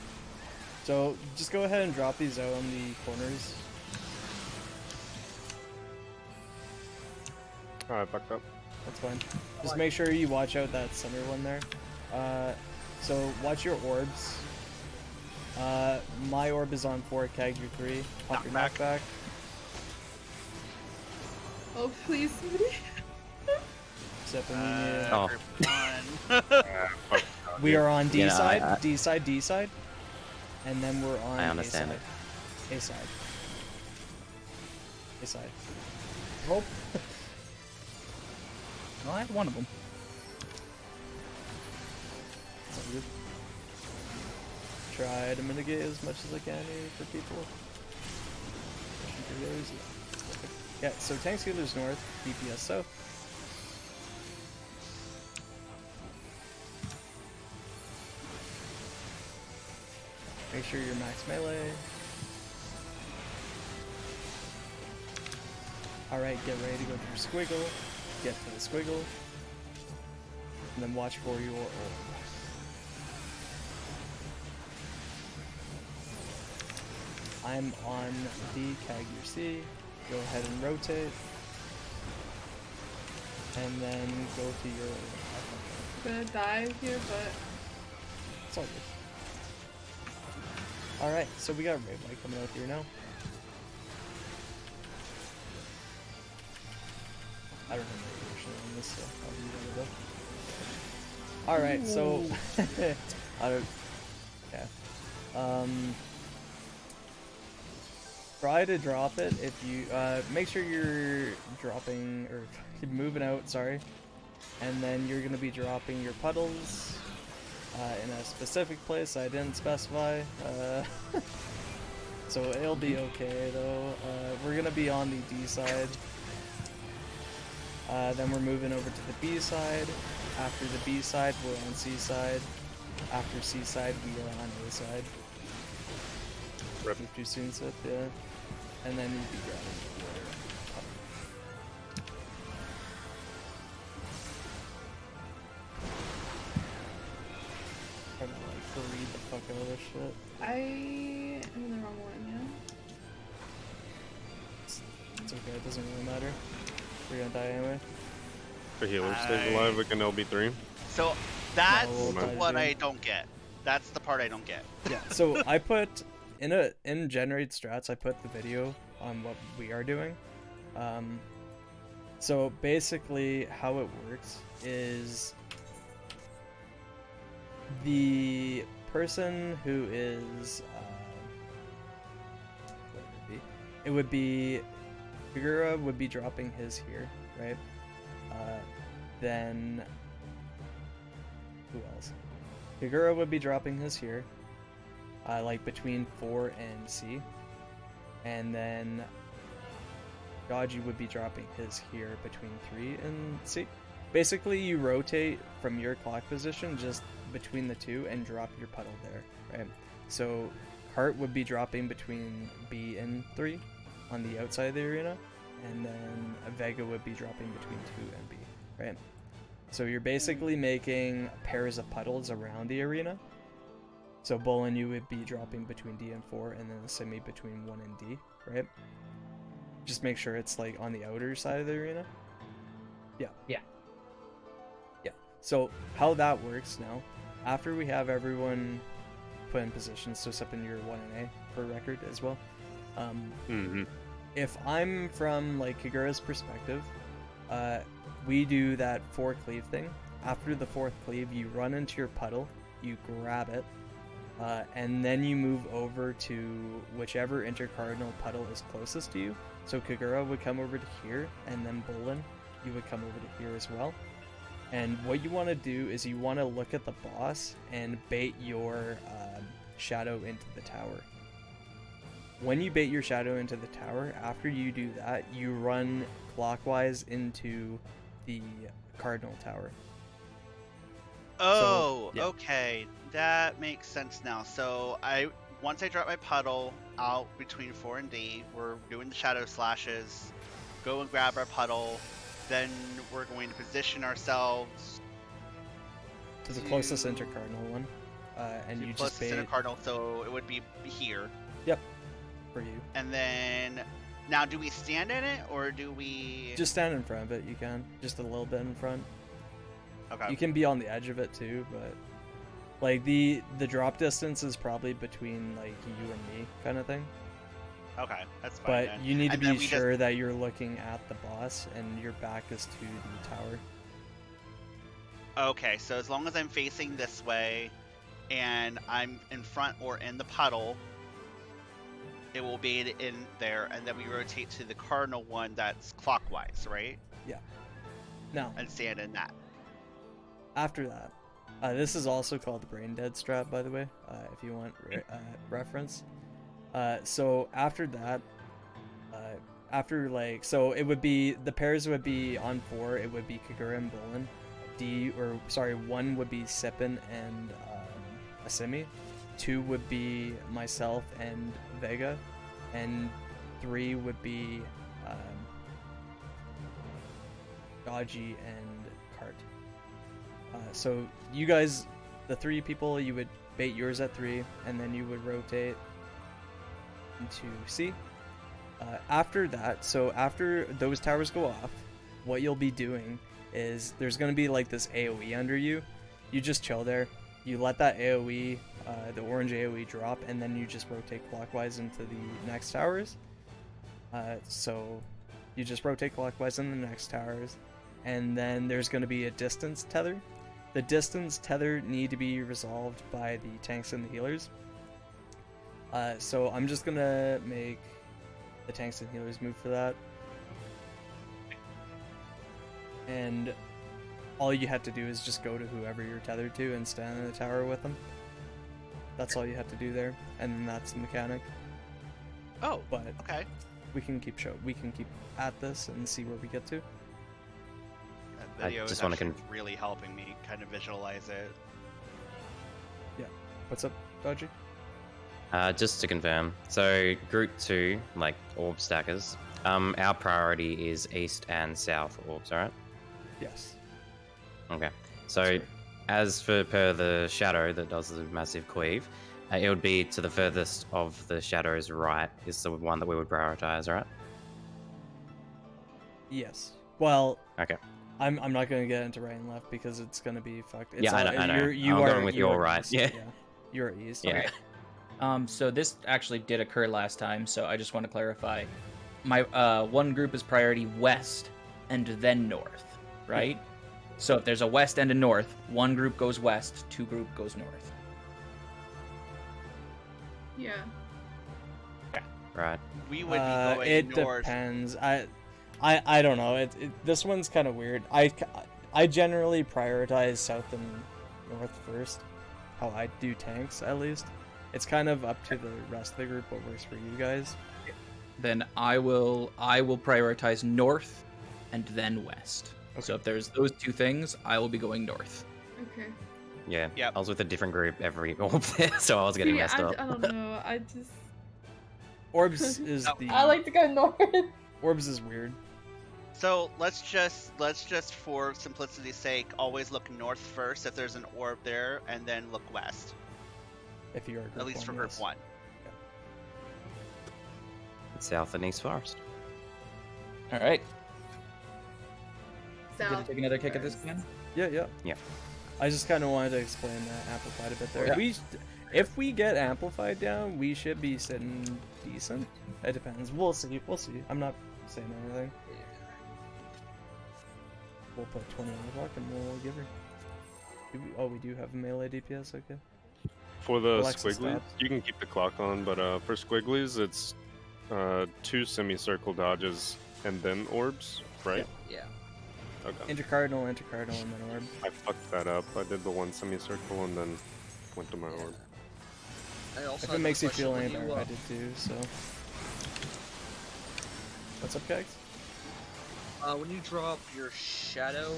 So, just go ahead and drop these out on the corners.
Alright, back up.
That's fine. Just make sure you watch out that center one there. So watch your orbs. My orb is on 4, Keg, you're 3. Pop your knockback.
Oh, please, somebody.
Except
Oh.
we are on D
Yeah,
side, D side, D side. And then we're on
I understand
A side. A side. Hope.
Well, I have one of them.
That's all good. Try to mitigate as much as I can here for people. Yeah, so tanks, healers north, DPS south. Make sure you're max melee. Alright, get ready to go through squiggle. Get to the squiggle. And then watch for your orb. I'm on D, Kag your C. Go ahead and rotate. And then go to your...
I'm gonna die here, but...
It's all good. Alright, so we got Ray White coming out here now. I don't know the version on this, so I'll leave it up. Alright, so... I don't... Yeah. Try to drop it if you, make sure you're dropping, or moving out, sorry. And then you're gonna be dropping your puddles, in a specific place I didn't specify, so it'll be okay though. We're gonna be on the D side. Then we're moving over to the B side. After the B side, we're on C side. After C side, we are on A side.
Rip.
If you soon sip, yeah. And then you'd be grabbing your trying to like read the fuck out of this shit.
I am in the wrong one, yeah?
It's okay, it doesn't really matter. We're gonna die anyway.
The healer stays alive, we can LB3.
So that's
No, we'll die
what
soon.
I don't get. That's the part I don't get.
Yeah, so I put in generate strats, I put the video on what we are doing. So basically how it works is the person who is what would it be Figura would be dropping his here, right? Then who else? Figura would be dropping his here. Like between 4 and C. And then Gaji would be dropping his here between 3 and C. Basically, you rotate from your clock position just between the two and drop your puddle there, right? So Heart would be dropping between B and 3 on the outside of the arena, and then Vega would be dropping between 2 and B, right? So you're basically making pairs of puddles around the arena. So Bolin, you would be dropping between D and 4, and then a semi between 1 and D, right? Just make sure it's like on the outer side of the arena. Yeah.
Yeah.
Yeah. So how that works now, after we have everyone put in position, so except in your 1 and A for record as well. if I'm from like Kagura's perspective, we do that 4 cleave thing. After the 4th cleave, you run into your puddle, you grab it, and then you move over to whichever intercardinal puddle is closest to you. So Kagura would come over to here, and then Bolin, you would come over to here as well. And what you want to do is you want to look at the boss and bait your shadow into the tower. When you bait your shadow into the tower, after you do that, you run clockwise into the cardinal tower.
Oh,
yeah.
okay, that makes sense now. So once I drop my puddle out between 4 and D, we're doing the shadow slashes. Go and grab our puddle. Then we're going to position ourselves
To the closest intercardinal one, and you just bait.
Intercardinal, so it would be here.
Yep, for you.
And then, now do we stand in it or do we?
Just stand in front of it. You can just a little bit in front.
Okay.
You can be on the edge of it too, but like the drop distance is probably between like you and me kind of thing.
Okay, that's fine.
But
then.
you need to
And then
be
we
sure that you're looking at the boss and your back is to the tower.
Okay, so as long as I'm facing this way, and I'm in front or in the puddle, it will be in there, and then we rotate to the cardinal one that's clockwise, right?
Yeah. Now,
And stand in that.
after that, this is also called the brain dead strap, by the way, if you want reference. So after that, so it would be, the pairs would be on 4, it would be Kagura and Bolin. 1 would be Sippin and Asimi. 2 would be myself and Vega. And 3 would be Dodgy and Cart. So you guys, the 3 people, you would bait yours at 3, and then you would rotate into C. After that, so after those towers go off, what you'll be doing is there's going to be like this AoE under you. You just chill there. You let that AoE, the orange AoE drop, and then you just rotate clockwise into the next towers. So you just rotate clockwise in the next towers, and then there's going to be a distance tether. The distance tether need to be resolved by the tanks and the healers. So I'm just going to make the tanks and healers move for that. And all you have to do is just go to whoever you're tethered to and stand in the tower with them. That's all you have to do there, and then that's the mechanic.
Oh,
But
okay.
we can keep at this and see where we get to.
That
I
video
just
is
wanna
actually really helping me kind of visualize it.
What's up, Dodgy?
Just to confirm, so group 2, like orb stackers, our priority is east and south orbs, alright?
Yes.
Okay. So, as per the shadow that does the massive cleave, it would be to the furthest of the shadows right is the one that we would prioritize, alright?
Yes. Well.
Okay.
I'm not gonna get into right and left because it's gonna be fucked. It's
Yeah, I know.
You
I'm
are
going with
you
your
are
right.
east,
Yeah.
You're at east.
Yeah.
Okay. So this actually did occur last time, so I just want to clarify. My one group is priority west and then north, right? So if there's a west and a north, one group goes west, 2 group goes north.
Yeah.
Right.
We would be going
It
north.
depends. I don't know. This one's kind of weird. I generally prioritize south and north first. How I do tanks, at least. It's kind of up to the rest of the group what works for you guys.
Then I will prioritize north and then west.
Okay.
So if there's those 2 things, I will be going north.
Okay.
Yeah.
Yep.
I was with a different group every orb there, so I was getting
See,
messed up.
I don't know. I just.
Orbs is the.
I like to go north.
Orbs is weird.
So let's just for simplicity's sake always look north first if there's an orb there, and then look west.
If you're a group
At least for
one,
group
yes.
1.
South and east forest.
All right.
South.
Gonna take another kick at this again?
Yeah.
Yeah.
I just kind of wanted to explain that amplified a bit there.
Yeah.
If we get amplified down, we should be sitting decent. It depends. We'll see. We'll see. I'm not saying anything. We'll put 20 on the block and we'll give her. Oh, we do have a melee DPS. Okay.
For the
Alexa,
squigglies,
stop.
you can keep the clock on, but for squigglies, it's 2 semicircle dodges and then orbs, right?
Yeah.
Okay.
Intercardinal, and then orb.
I fucked that up. I did the 1 semicircle and then went to my orb.
I also
If
have
it
a
makes you
question
feel
when
any better, I did too, so. What's up, guys?
When you drop your shadow,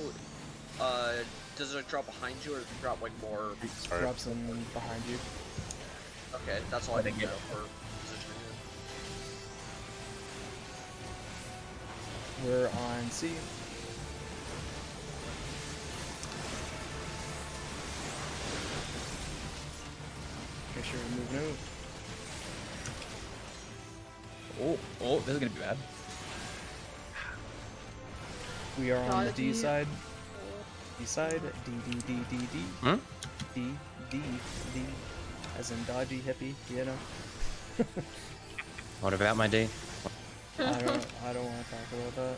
does it drop behind you or does it drop like more?
Sorry.
Drops in behind you.
Okay, that's all I think know for positioning.
We're on C. Make sure we move out.
Oh, this is gonna be bad.
We are on the D
Dodgy.
side. D side. D.
Hmm?
D. As in dodgy hippie, you know.
What about my D?
I don't want to talk about that.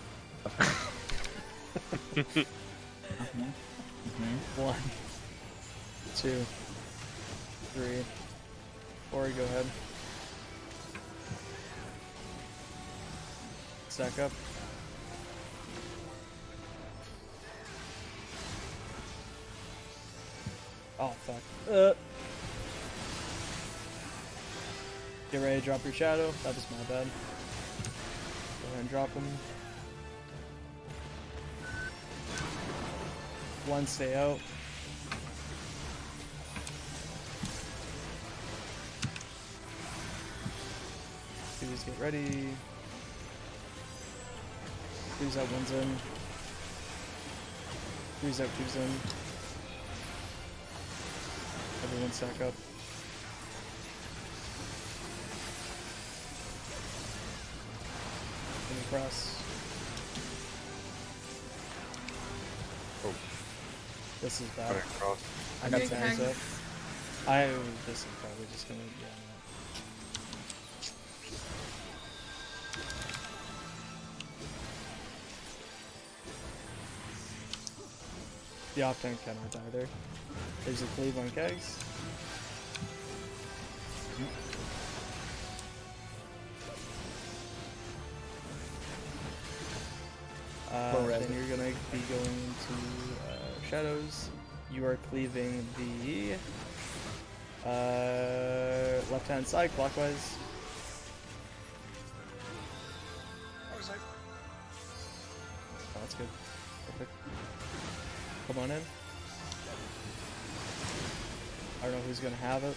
1, 2, 3, 4. Go ahead. Stack up. Oh fuck. Get ready to drop your shadow. That was my bad. Go ahead and drop them. 1, stay out. Please get ready. Please out, 1's in. 3's out, 2's in. Everyone stack up. Across.
Oh.
This is bad.
Cut it across.
I got
Big
tanks
tank.
up. This is probably just gonna, The off tank cannot die there. There's a cleave on kegs. Then you're gonna be going into shadows. You are cleaving the left-hand side clockwise.
Oh,
Oh, that's good. Perfect. Come on in. I don't know who's gonna have it.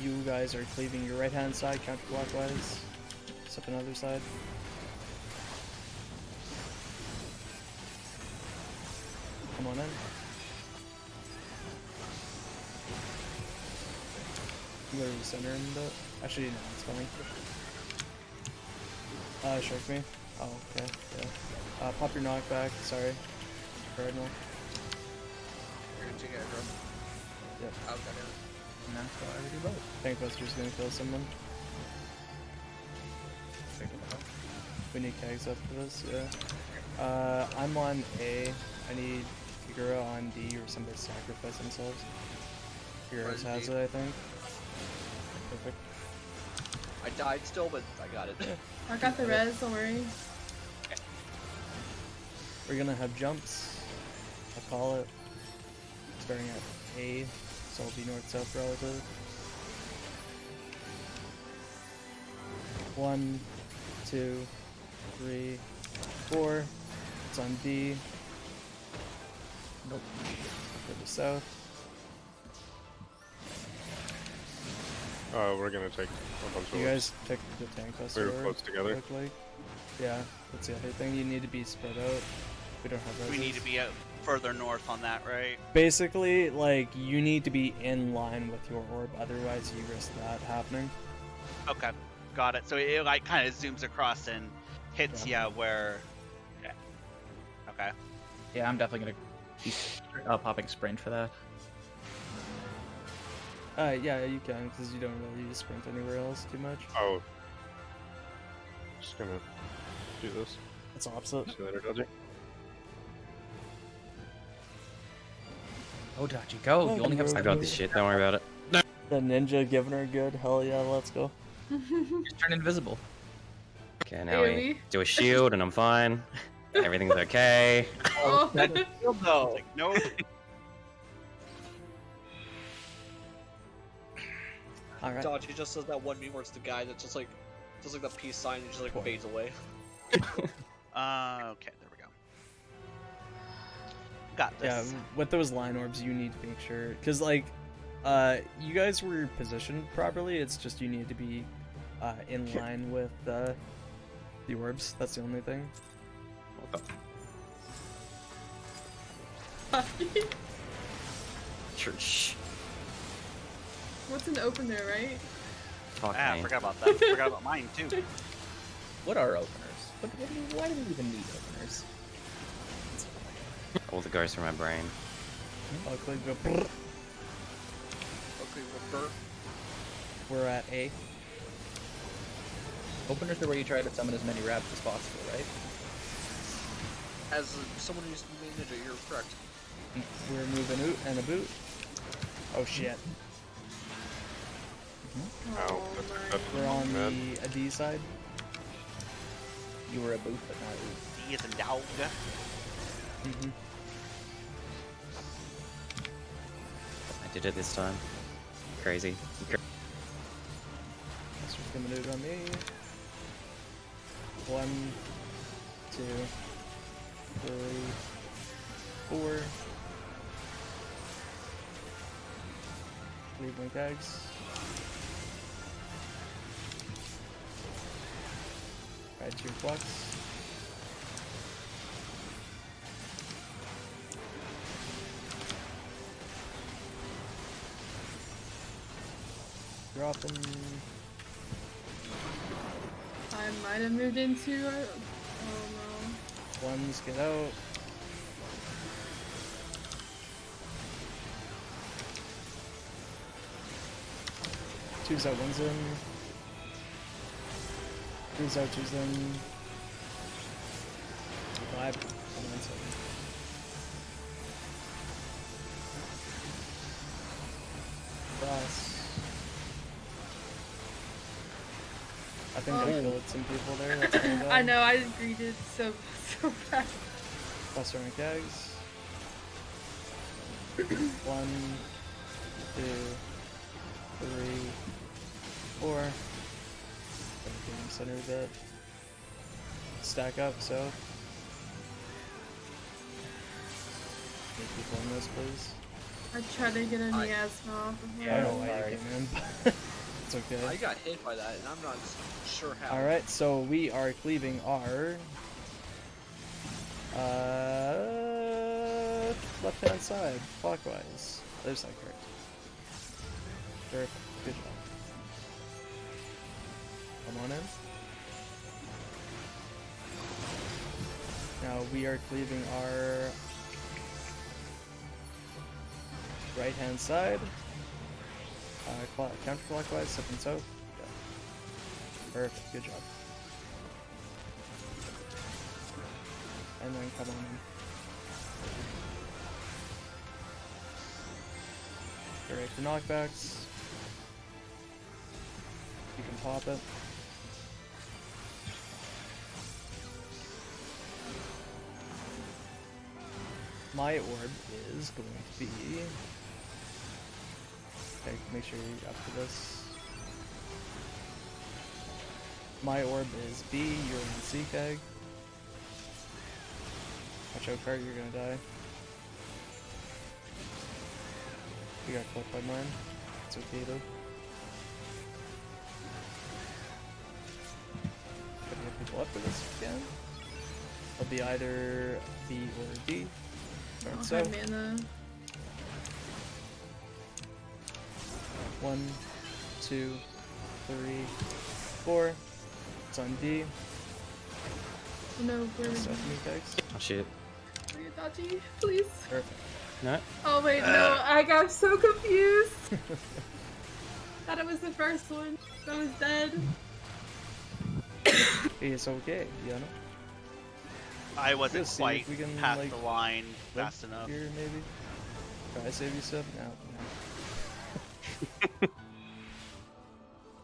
You guys are cleaving your right-hand side counterclockwise. Step another side. Come on in. I'm gonna recenter him a bit. Actually, no, it's fine. Shark me. Oh, okay, yeah. Pop your knockback, sorry. Cardinal.
You're gonna take aggro.
Yep.
Oh, got it.
And that's why we do both.
Tankbuster's gonna kill someone. We need kegs up for this, yeah. I'm on A. I need Figura on D or somebody sacrifice themselves. Figura's
Where's
has
D?
it, I think. Perfect.
I died still, but I got it.
I got the res, don't worry.
We're gonna have jumps. I'll call it. Starting at A, so it'll be north-south relative. 1, 2, 3, 4. It's on D. Nope. Go to south.
We're gonna take a bunch of
You
orbs.
guys pick the tank
We
cluster.
were close together.
Look like. Yeah, that's the other thing. You need to be spread out. We don't have
We need to
reses.
be further north on that, right?
Basically, like, you need to be in line with your orb, otherwise you risk that happening.
Okay, got it. So it like kind of zooms across and hits
Yeah.
ya where. Okay.
Yeah, I'm definitely gonna be popping sprint for that.
Yeah, you can, because you don't really use sprint anywhere else too much.
Oh. Just gonna do this.
It's opposite.
See you later, Dodgy.
Oh, Dodgy, go. You only have
bro.
I got this shit. Don't worry about it.
The ninja giving her good. Hell yeah, let's go.
Just turn invisible.
Okay, now we
AoE.
do a shield, and I'm fine. Everything's okay.
Oh.
No.
Like, nope.
Alright.
Dodge, he just does that one meme where it's the guy that just like does like the peace sign and just like fades away.
Okay, there we go. Got
Yeah,
this.
with those line orbs, you need to make sure, because like, you guys were positioned properly. It's just you need to be in line with the orbs. That's the only thing.
Shh.
What's an opener, right?
Fuck
Ah, I
me.
forgot about that. Forgot about mine too.
What are openers? Why do we even need openers?
All the ghosts from my brain.
I'll click go. brrr.
Okay, well,
We're at A.
Openers are where you try to summon as many rabbits as possible, right?
as someone who used to be main ninja, you're correct.
We're moving out and a boot. Oh shit.
Ow, that's
We're on
bad.
the D side.
You were a boot, but not a boot.
D is a dog.
Mm-hmm.
I did it this time. Crazy.
That's what's coming out on me. 1, 2, 3, 4. Leave my tags. Add to your flux. Drop them.
I might have moved into. Oh
Ones get out. Two's out, one's in. Three's out, two's in. 5, one's in. Cross. I think I killed some people there. That's pretty
no.
bad.
I know. I just greeted so fast.
Plus rank tags. 1, 2, 3, 4. Everything center a bit. Stack up, so. Make people in this, please.
I tried to get a miasma off of
I
her.
don't know why you came in, but it's okay.
I got hit by that, and I'm not sure how.
Alright, so we are cleaving our left hand side, clockwise. Other side, correct. Perfect. Good job. Come on in. Now we are cleaving our right hand side. Counterclockwise, south and south. Yeah. Perfect, good job. And then come on in. Alright, for knockbacks, you can pop it. My orb is going to be... Okay, make sure you're up to this. My orb is B, you're in C keg. Watch out, Cart, you're gonna die. You got clipped by mine. It's okay though. Gotta get people up for this again. It'll be either B or D.
I
Alright,
don't
so
have mana.
1, 2, 3, 4. It's on D.
Oh, no, where
Stuff
are
me tags.
Oh shit.
you, Dodgy? Please.
Perfect.
No?
Oh wait, no, I got so confused. Thought it was the first one. I was dead.
It's okay, you know?
I wasn't
Let's see if
quite
we can,
past
like,
the line
live
fast enough.
Here, maybe? Try to save you stuff? No.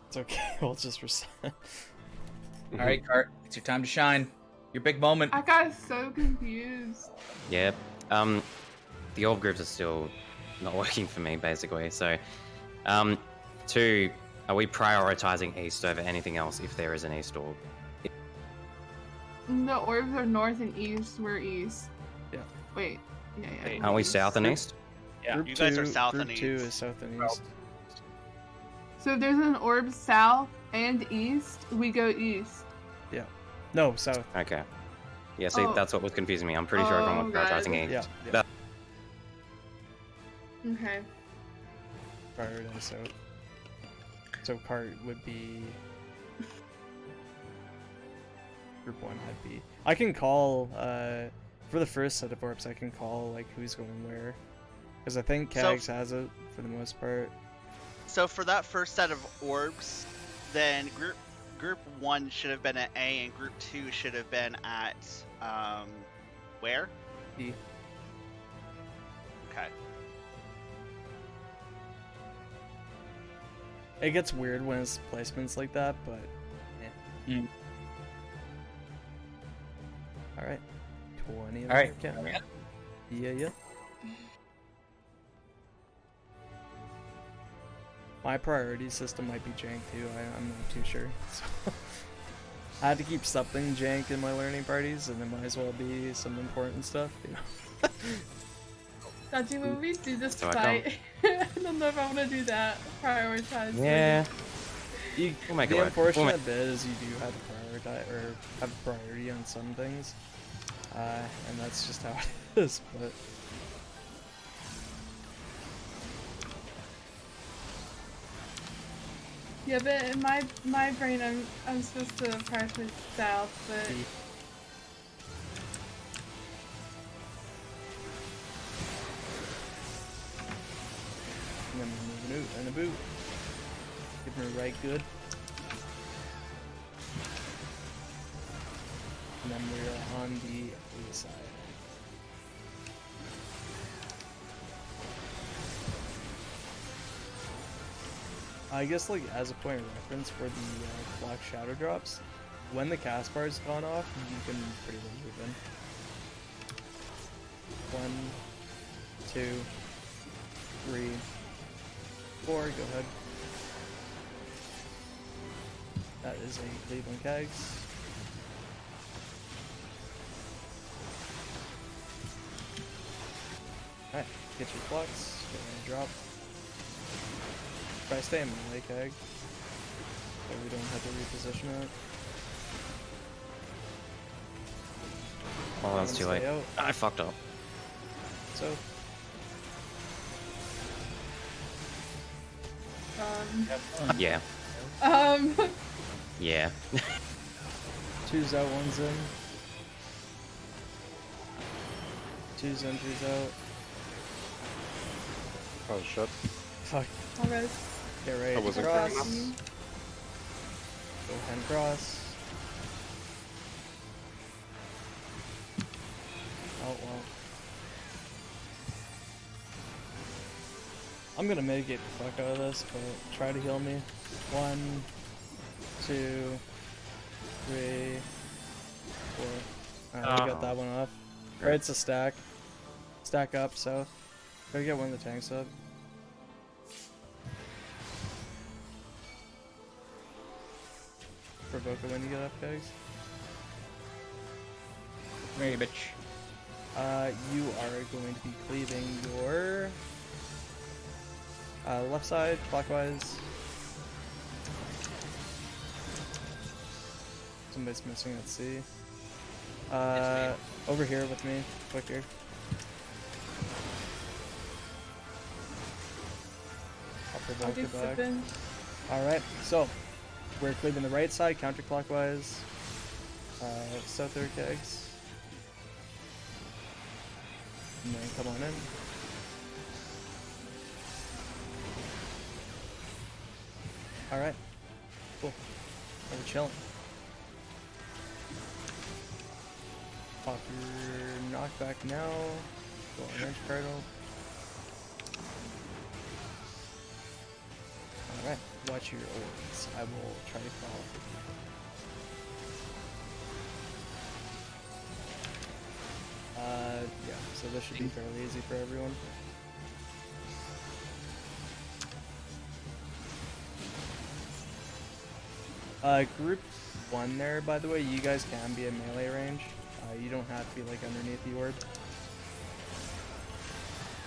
It's okay, we'll just reset.
All right, Cart, it's your time to shine. Your big moment.
I got so confused.
Yep. The orb groups are still not working for me, basically. So, two, are we prioritizing east over anything else if there is an east orb?
The orbs are north and east. We're east.
Yeah.
Wait. Yeah.
Wait,
Aren't we
east.
south and east?
Yeah.
Group
You guys are
two-
south
group
and
2
east.
is south and east.
So if there's an orb south and east, we go east.
No, south.
Okay. Yeah, see,
Oh.
that's what was confusing me. I'm pretty sure everyone was
Oh,
prioritizing
God.
east.
Yeah, yeah.
That-
Okay.
Prioritize south. So cart would be group 1 I'd be. I can call for the first set of orbs I can call like who's going where. Because I think
So-
Kags has it for the most part.
So for that first set of orbs, then group 1 should have been at A, and group 2 should have been at where?
E.
Okay.
It gets weird when it's placements like that, but yeah.
Mm.
Alright. 20
All right.
Yeah. My priority system might be jank too, I'm not too sure. So I had to keep something jank in my learning parties, and it might as well be some important stuff, you know.
Dodgy, when we do this
So I
fight, I don't know if I want to do that. Prioritize.
Yeah. We'll make it
The
work.
unfortunate bit is you do have to prioritize or have priority on some things, and that's just how it is. But
Yeah, but in my brain, I'm supposed to prioritize south, but
E. And then we're moving out and a boot. Give me right good. And then we're on the A side. I guess, like, as a point of reference for the black shadow drops, when the cast bar's gone off, you can pretty well move in. 1, 2, 3, 4, go ahead. That is a Cleveland Kegs. Alright, get your flux, get your drop. Try staying in the lake egg, so we don't have to reposition it.
Oh, that's too late.
Stay out.
I fucked up.
So,
Yeah.
um,
Yeah.
2's out, 1's in. 2's in, 3's out.
Oh shit.
Fuck.
alright.
Get ready
I
to
wasn't
cross.
close.
Go hand cross. Oh well. I'm gonna mitigate the fuck out of this, but try to heal me. 1, 2, 3, 4. Alright, we got that one off. Right, it's a stack. Stack up, south. Gotta get one of the tanks up. Provoke it when you get up, guys.
Hey, bitch.
You are going to be cleaving your left side clockwise. Somebody's missing at C. Over here with me, quicker. I'll
I'll
provoke
do
it back.
sipping.
Alright, so we're cleaving the right side counterclockwise. South there, kegs. And then come on in. Alright. Cool. We're chilling. Pop your knockback now. Go orange cardinal. Alright, watch your orbs. I will try to follow. Yeah, so this should be fairly easy for everyone. Group 1 there, by the way, you guys can be in melee range. You don't have to be like underneath the orb.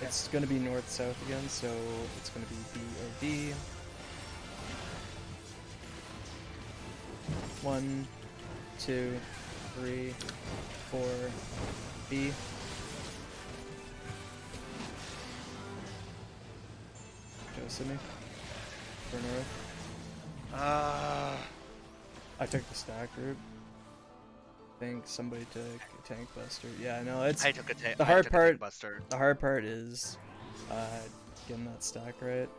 It's gonna be north-south again, so it's gonna be B or D. 1, 2, 3, 4, B. Sydney for north. I took the stack route. I think somebody took a tank buster. Yeah, no, it's
I took a tank.
the hard part.
Buster.
The hard part is getting that stack right.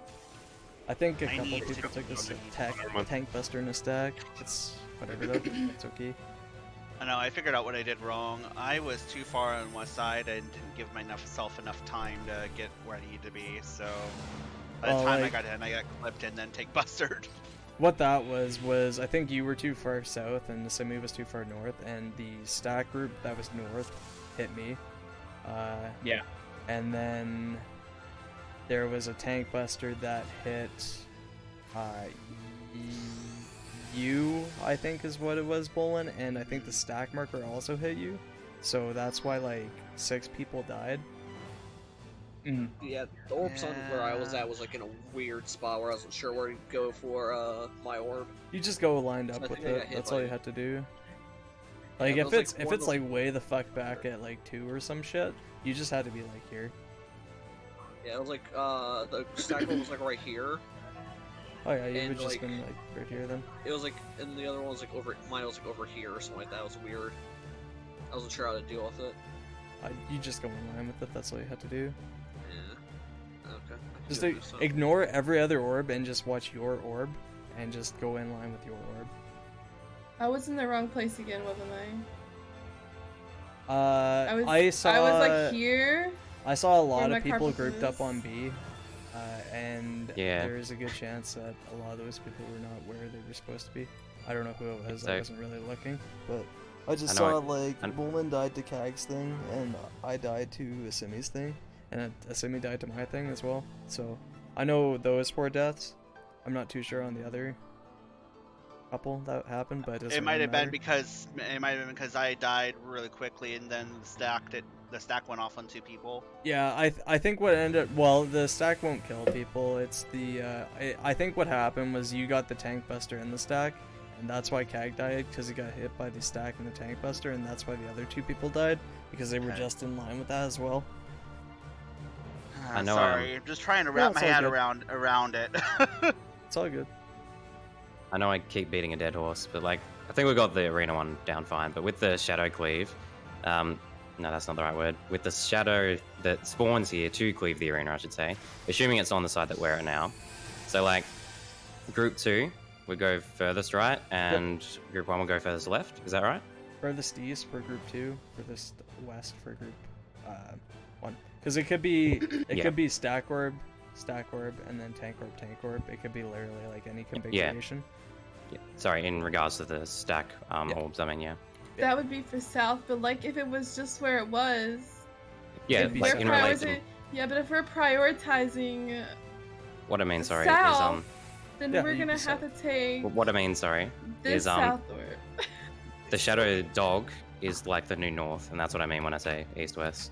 I think a couple people took this tank buster in a stack. It's whatever though. It's okay.
I know. I figured out what I did wrong. I was too far on one side and didn't give myself enough time to get where I needed to be. So by the time I got in, I got clipped and then tank bustered.
What that was I think you were too far south and the semi was too far north, and the stack group that was north hit me.
Yeah.
And then there was a tank buster that hit you, I think is what it was, Bolin, and I think the stack marker also hit you. So that's why like 6 people died.
Yeah, the orbs on where I was at was like in a weird spot where I wasn't sure where to go for my orb.
You just go lined up with it. That's all you have to do. Like if it's like way the fuck back at like 2 or some shit, you just had to be like here.
Yeah, it was like the stack orb was like right here.
Oh yeah, you would just been like right here then.
It was like, and the other one was like over. Mine was like over here or something like that. It was weird. I wasn't sure how to deal with it.
You just go in line with it. That's all you have to do.
Yeah. Okay.
Just ignore every other orb and just watch your orb, and just go in line with your orb.
I was in the wrong place again, wasn't I?
I was
like here.
I saw a lot of people grouped up on B, and
Yeah.
there's a good chance that a lot of those people were not where they were supposed to be. I don't know who it was. I wasn't really looking, but I just saw like Bolin died to Kag's thing, and I died to Asimi's thing, and Asimi died to my thing as well. So I know those 4 deaths. I'm not too sure on the other couple that happened, but
it might have been because I died really quickly and then the stack went off on 2 people.
Yeah, I think what ended, well, the stack won't kill people. It's the I think what happened was you got the tank buster in the stack, and that's why Kag died, because he got hit by the stack and the tank buster, and that's why the other 2 people died, because they were just in line with that as well.
I know.
Sorry, I'm just trying to wrap my head around it.
It's all good.
I know I keep beating a dead horse, but like I think we got the arena one down fine. But with the shadow cleave, no, that's not the right word. With the shadow that spawns here to cleave the arena, I should say, assuming it's on the side that we're at now. So like, group 2 would go furthest right, and group 1 will go furthest left. Is that right?
Furthest east for group 2, furthest west for group 1. Because it could be could be stack orb, and then tank orb. It could be literally like any configuration.
Yeah. Sorry, in regards to the stack orbs, I mean, yeah.
That would be for south, but like if it was just where it was.
Yeah, like in relation.
Yeah, but if we're prioritizing.
What I mean, sorry,
south,
is
then we're gonna have to take.
What I mean, sorry,
this
is
south orb.
The shadow dog is like the new north, and that's what I mean when I say east-west.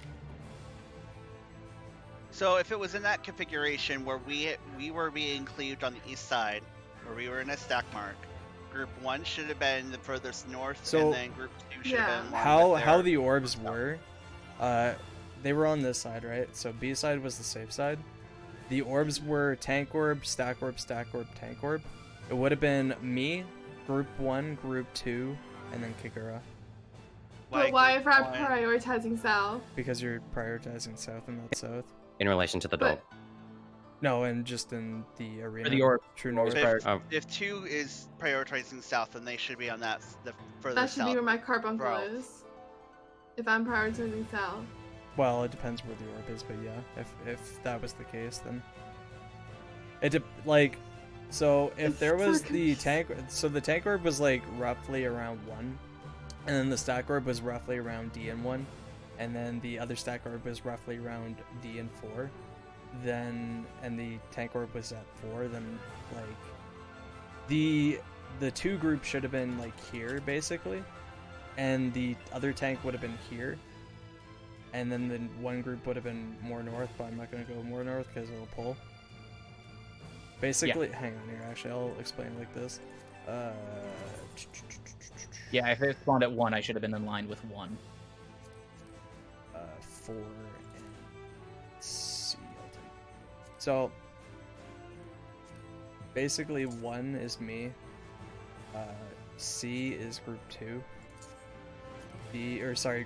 So if it was in that configuration where we were being cleaved on the east side, where we were in a stack mark, group 1 should have been the furthest north, and then group 2 should have been
how the orbs were. They were on this side, right? So B side was the safe side. The orbs were tank orb, stack orb, tank orb. It would have been me, group 1, group 2, and then Kagura.
But why if I'm prioritizing south?
Because you're prioritizing south and not south.
In relation to the dog.
No, and just in the arena.
For the orb.
True
Always
north.
prior-
Oh,
If 2 is prioritizing south, then they should be on the further
That should
south.
be where my carbuncle
Bro.
is. If I'm prioritizing south.
Well, it depends where the orb is, but yeah, if that was the case, then so if
It's
there was
so
the tank, so the tank orb was like roughly around 1, and then the stack orb was roughly around D and 1, and then the other stack orb was roughly around D and 4, then and the tank orb was at 4, then like the 2 groups should have been like here basically, and the other tank would have been here. And then the one group would have been more north, but I'm not going to go more north because it'll pull. Basically, hang on here, actually, I'll explain it like this.
Yeah, if it spawned at 1, I should have been in line with 1.
4 and C, I'll take. So, basically 1 is me. C is group 2.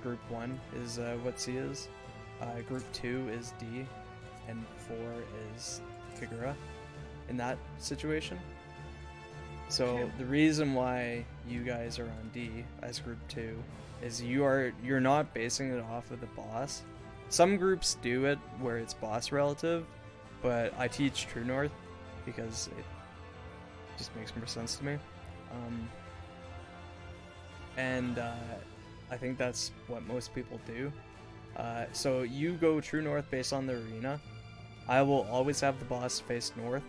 Group 1 is what C is. Group 2 is D, and 4 is Kagura in that situation. So
Okay.
the reason why you guys are on D as group 2 is you're not basing it off of the boss. Some groups do it where it's boss relative, but I teach True North because it just makes more sense to me. I think that's what most people do. So you go True North based on the arena. I will always have the boss face north,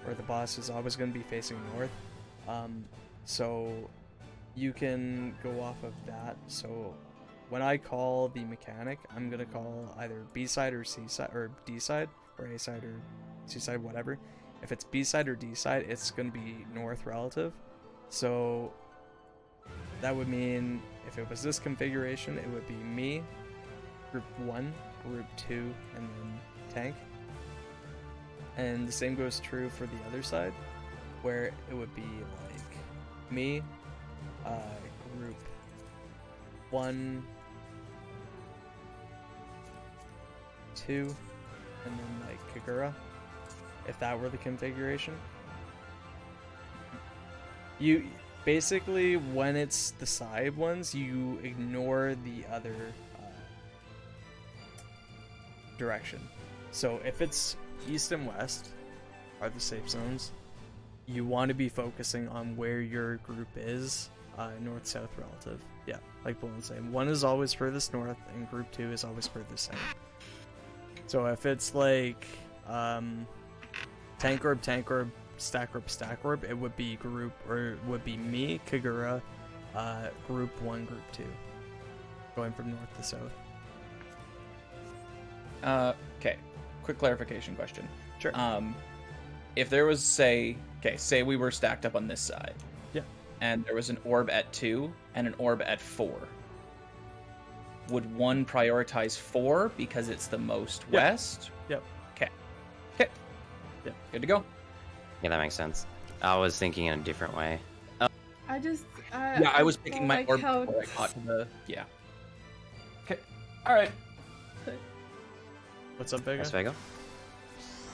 or the boss is always going to be facing north. So you can go off of that. So when I call the mechanic, I'm going to call either B side or C side, or D side, or A side or C side, whatever. If it's B side or D side, it's going to be north relative. So that would mean if it was this configuration, it would be me, group 1, group 2, and then tank. And the same goes true for the other side, where it would be like me, group 1, 2, and then like Kagura, if that were the configuration. You basically, when it's the side ones, you ignore the other direction. So if it's east and west are the safe zones, you want to be focusing on where your group is, north-south relative. Yeah, like Bullen's saying. 1 is always furthest north, and group 2 is always furthest south. So if it's like tank orb, stack orb, it would be me, Kagura, group 1, group 2, going from north to south.
Okay, quick clarification question.
Sure.
If there was, say we were stacked up on this side.
Yeah.
And there was an orb at 2 and an orb at 4. Would 1 prioritize 4 because it's the most west?
Yep.
Okay.
Yep.
Good to go.
yeah, that makes sense. I was thinking in a different way.
I just.
I was picking
don't
my
like
orb
how
before I got to the. Yeah. Okay. All right.
What's up, Vega?
Yes, Vega?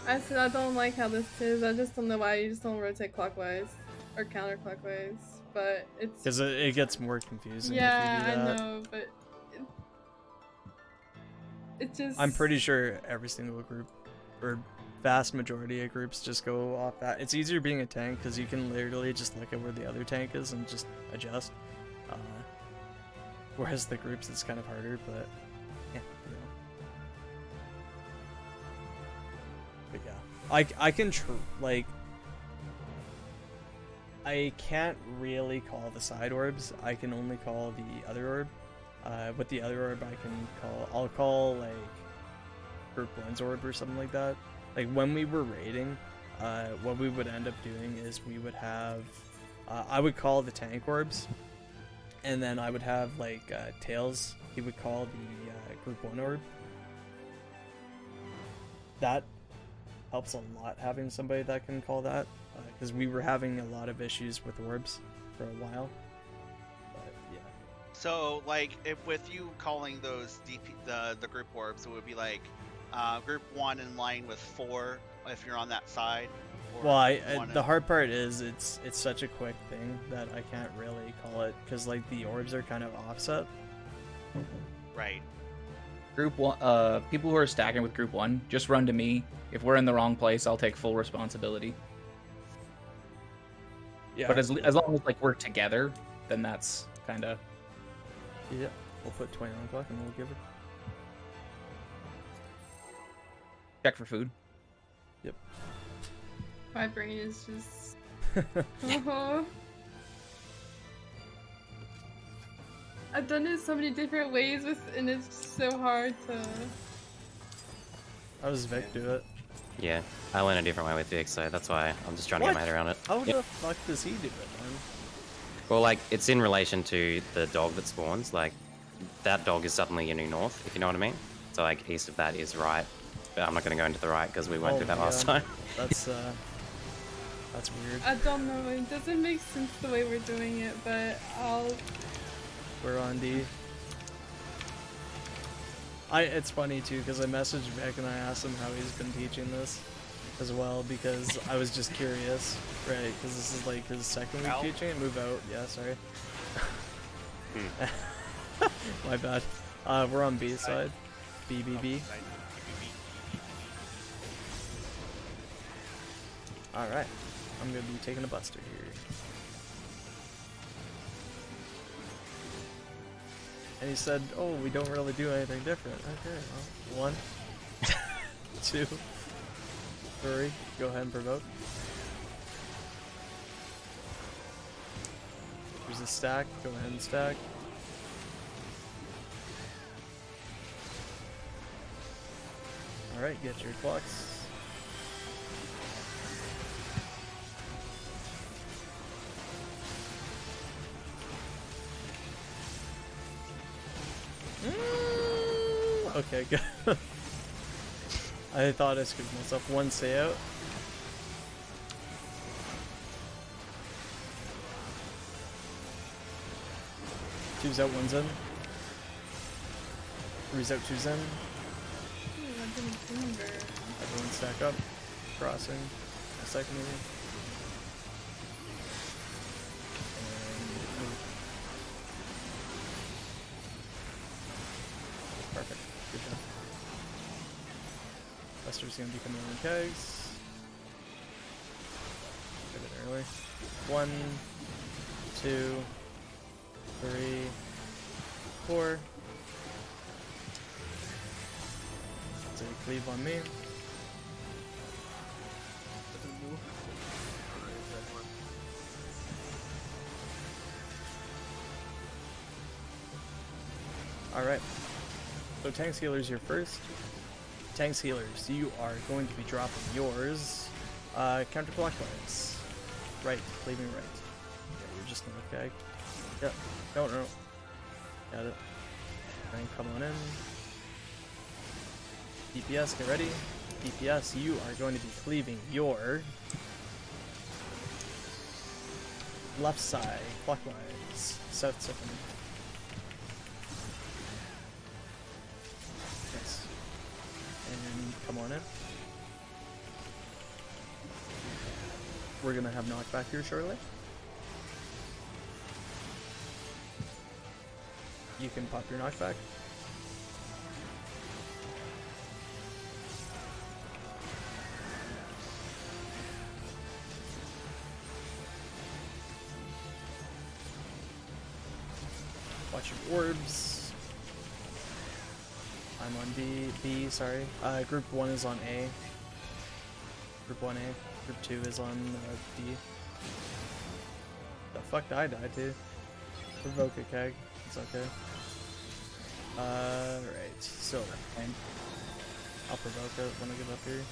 I said I don't like how this is. I just don't know why you just don't rotate clockwise or counterclockwise. But it's.
Because it gets more confusing
Yeah,
if you do
I
that.
know, but it just.
I'm pretty sure every single group, or vast majority of groups, just go off that. It's easier being a tank because you can literally just look at where the other tank is and just adjust. Whereas the groups, it's kind of harder, but yeah, you know. But yeah, I can I can't really call the side orbs. I can only call the other orb. With the other orb, I'll call like group 1's orb or something like that. Like when we were raiding, what we would end up doing is we would have, I would call the tank orbs, and then I would have like Tails. He would call the group 1 orb. That helps a lot having somebody that can call that, because we were having a lot of issues with orbs for a while. But yeah.
So, like, if with you calling those the group orbs, it would be like group 1 in line with 4, if you're on that side. Or
Well,
wanna-
the hard part is it's such a quick thing that I can't really call it because like the orbs are kind of offset.
Right.
Group 1, people who are stacking with Group 1, just run to me. If we're in the wrong place, I'll take full responsibility.
Yeah.
But as long as like we're together, then that's kind of.
Yeah, we'll put 20 on the clock and we'll give it.
Check for food.
Yep.
My brain is just. Oh. I've done it so many different ways and it's so hard to.
How does Vic do it?
Yeah, I went a different way with Vic, so that's why I'm just trying to get my head around it.
How
Yep.
the fuck does he do it, man?
Well, like, it's in relation to the dog that spawns. Like, that dog is suddenly your new north, if you know what I mean. So, like, east of that is right. But I'm not going to go into the right because we went
Oh
through that
my
last
God.
time.
That's weird.
I don't know. It doesn't make sense the way we're doing it, but I'll.
We're on D. It's funny too because I messaged Vic and I asked him how he's been teaching this as well because I was just curious, right? Because this is like his second week teaching it. Move out. Yeah, sorry. My bad. We're on B side. B. All right. I'm gonna be taking a buster here. And he said, "Oh, we don't really do anything different." Okay, well, 1, 2, 3. Go ahead and provoke. There's a stack. Go ahead and stack. All right, get your clocks. Okay, good. I thought I screwed myself. 1 stay out. Two's out, 1's in. 3's out, 2's in.
Ooh, I didn't remember.
Everyone stack up. Crossing. A second maybe. And move. Perfect. Good job. Buster's gonna be coming in kegs. A bit early. 1, 2, 3, 4. So you cleave on me. Alright. So tank healers here first. Tank healers, you are going to be dropping yours counterclockwise. Right, cleaving right. Yeah, you're just gonna okay. Yep. No. Got it. And come on in. DPS, get ready. DPS, you are going to be cleaving your left side clockwise. South 7. Yes. And come on in. We're gonna have knockback here shortly. You can pop your knockback. Watch your orbs. I'm on B, sorry. Group 1 is on A. Group 1A. Group 2 is on D. The fuck did I die to? Provoke a keg. It's okay. Right. So, I'll provoke it when I get up here.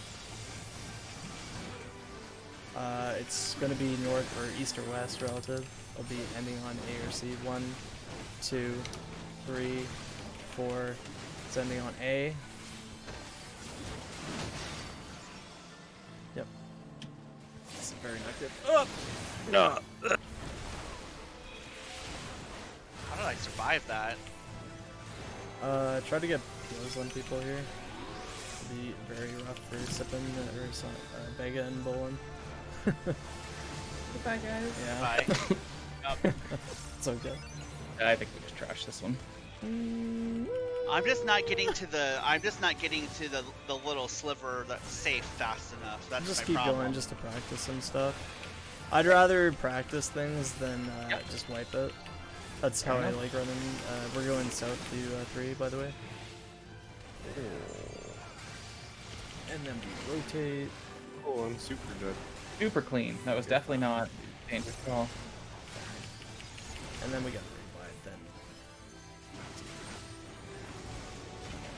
It's gonna be north or east or west relative. I'll be ending on A or C. 1, 2, 3, 4. It's ending on A. Yep. It's very active. Oh! No!
How did I survive that?
Try to get heals on people here. to be very rough for sipping or Vega and bowling.
Goodbye, guys.
Yeah.
Bye.
It's okay.
I think we just trashed this one.
I'm just not getting to the little sliver that's safe fast enough. That's
Just
my
keep
problem.
going just to practice some stuff. I'd rather practice things than just wipe it. That's how I like running. We're going south to 3, by the way. And then we rotate.
Oh, I'm super dead.
Super clean. That was definitely not dangerous at all.
And then we got revive then.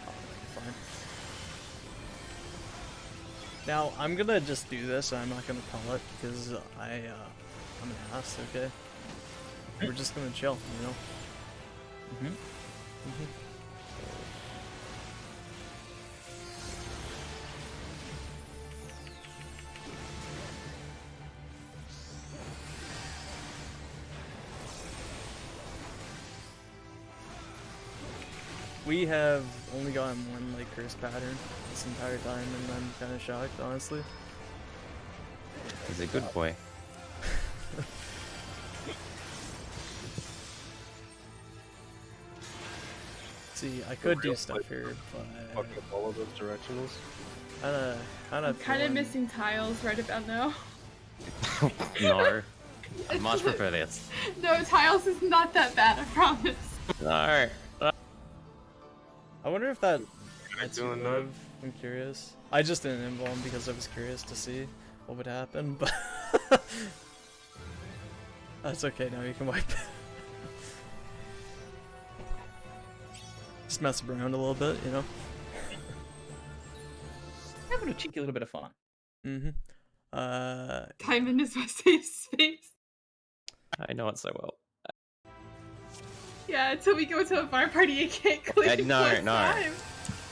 Oh, fine. Now, I'm gonna just do this, I'm not gonna call it, because I'm an ass, okay? We're just gonna chill, you know? We have only gotten one like curse pattern this entire time, and I'm kind of shocked, honestly.
He's a good boy.
See, I could do stuff here, but
Fuck up all of those directionals.
kind of.
Kind of missing tiles right about now.
No. I much prefer this.
No, tiles is not that bad, I promise.
No.
I wonder if that.
Doing that?
I'm curious. I just didn't involve him because I was curious to see what would happen, but that's okay. Now you can wipe it. Just mess around a little bit, you know.
Having a cheeky little bit of fun.
Diamond is my safe space.
I know it so well.
Yeah, until we go to a bar party, it can't clear.
No.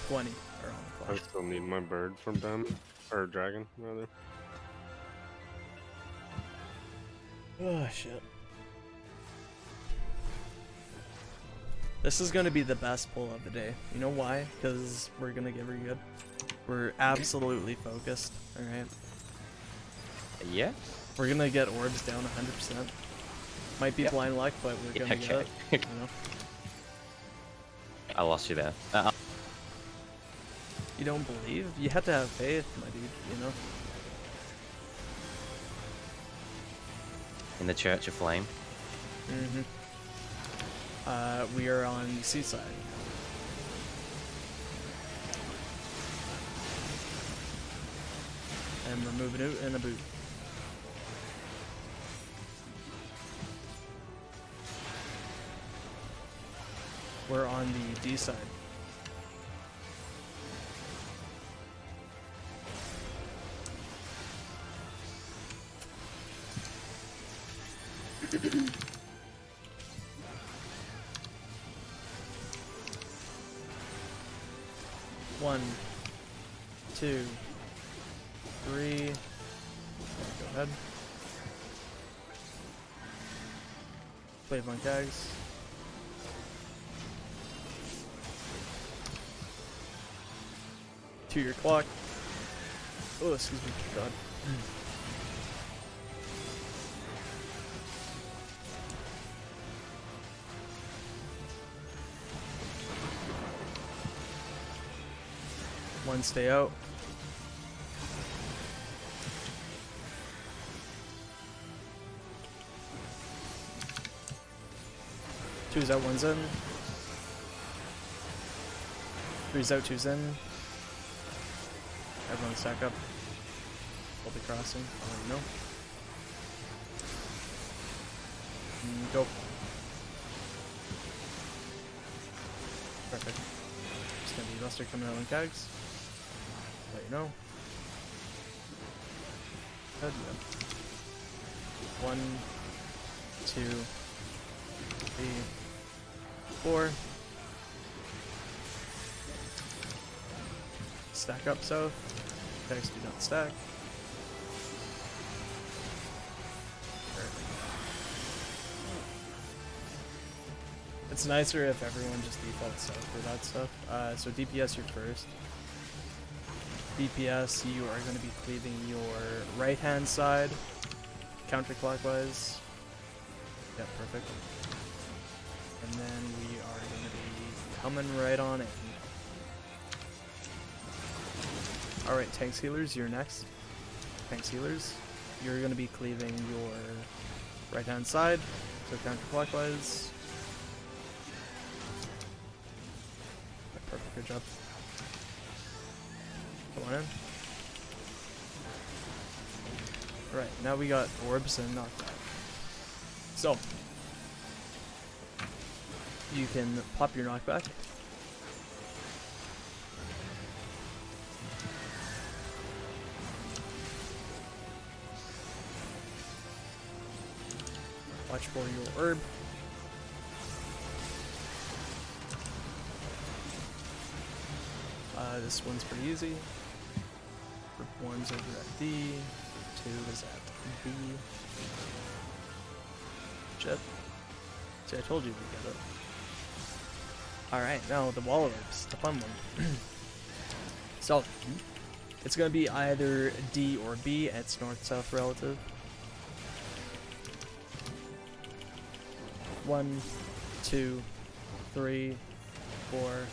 20 are on the
I
clock.
still need my bird from them. Or dragon, rather.
Oh shit. This is gonna be the best pull of the day. You know why? Because we're gonna get really good. We're absolutely focused, alright?
Yeah?
We're gonna get orbs down 100%. Might be blind luck, but we're gonna get it. You know?
I lost you there.
You don't believe? You have to have faith, my dude, you know?
In the Church of Flame.
We are on Seaside. And we're moving out in a boot. We're on the D side. One, 2, 3. Go ahead. Play one tags. To your clock. Oh, excuse me. God. One, stay out. Two's out, one's in. Three's out, two's in. Everyone stack up. I'll be crossing. I'll let you know. Go. Perfect. Just gonna be Buster coming out on tags. Let you know. Good, yeah. 1, 2, 3, 4. Stack up south. Tags do not stack. Perfect. It's nicer if everyone just defaults south for that stuff. So DPS you're first. DPS, you are going to be cleaving your right-hand side, counterclockwise. Yep, perfect. And then we are going to be coming right on in. Alright, tanks healers, you're next. Tanks healers, you're going to be cleaving your right-hand side, so counterclockwise. Perfect, good job. Come on in. Alright, now we got orbs and knockback. So, you can pop your knockback. Watch for your herb. This one's pretty easy. Group 1's over at D, 2 is at B. Shit. See, I told you we'd get it. Alright, now the wall orbs, the fun one. So, it's gonna be either D or B, it's north-south relative. 1, 2, 3, 4.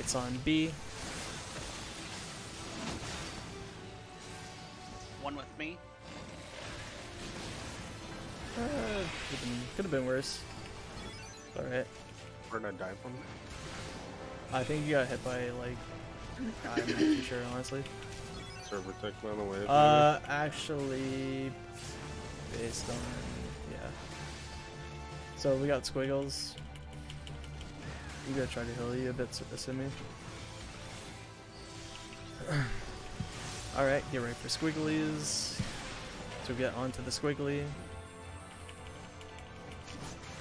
It's on B.
One with me.
Could have been worse. Alright.
Where did I die from?
I think you got hit by, like, I'm not too sure, honestly.
Server tech, by the way.
Actually, based on, yeah. So we got squiggles. You gotta try to heal you a bit, Simi. Alright, get ready for squigglies. So get onto the squiggly.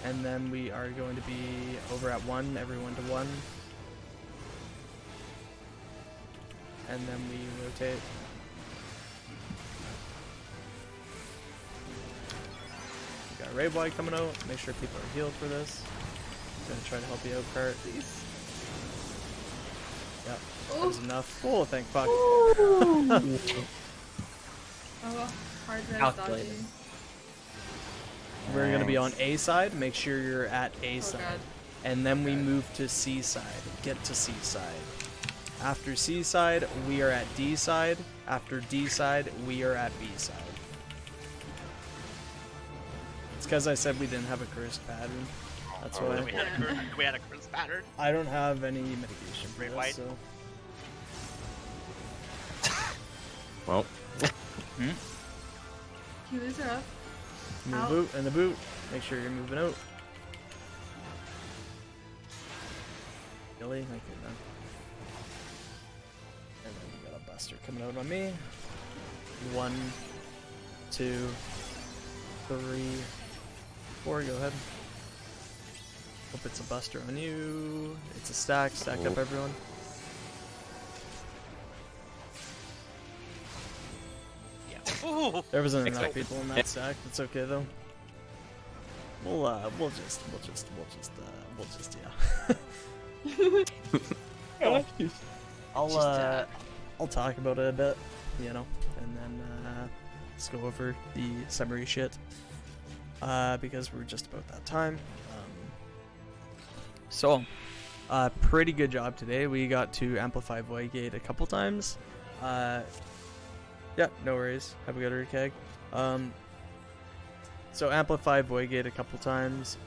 And then we are going to be over at 1, everyone to 1. And then we rotate. We got raid wide coming out. Make sure people are healed for this. Gonna try to help you out, Kurt. Yep, that was enough. Oh, thank fuck.
Oh, hard res
Calculated.
dodging.
We're gonna be on A side. Make sure you're at A
Oh
side.
god.
And then we move to C side. Get to C side. After C side, we are at D side. After D side, we are at B side. It's because I said we didn't have a cursed pattern. That's why.
We had a curse pattern.
I don't have any mitigation for
Red,
this,
white.
so.
Well,
Healers are up.
Move
Out.
boot and the boot. Make sure you're moving out. Really? Okay, then. And then we got a buster coming out on me. 1, 2, 3, 4. Go ahead. Hope it's a buster on you. It's a stack. Stack up, everyone.
Ooh.
There wasn't enough
Expected.
people in that stack. It's okay though. We'll just yeah. I'll talk about it a bit, you know, and then let's go over the summary shit. Because we're just about that time. So, pretty good job today. We got to amplify Void Gate a couple times. Yeah, no worries. Have a good one, Keg. So amplify Void Gate a couple times,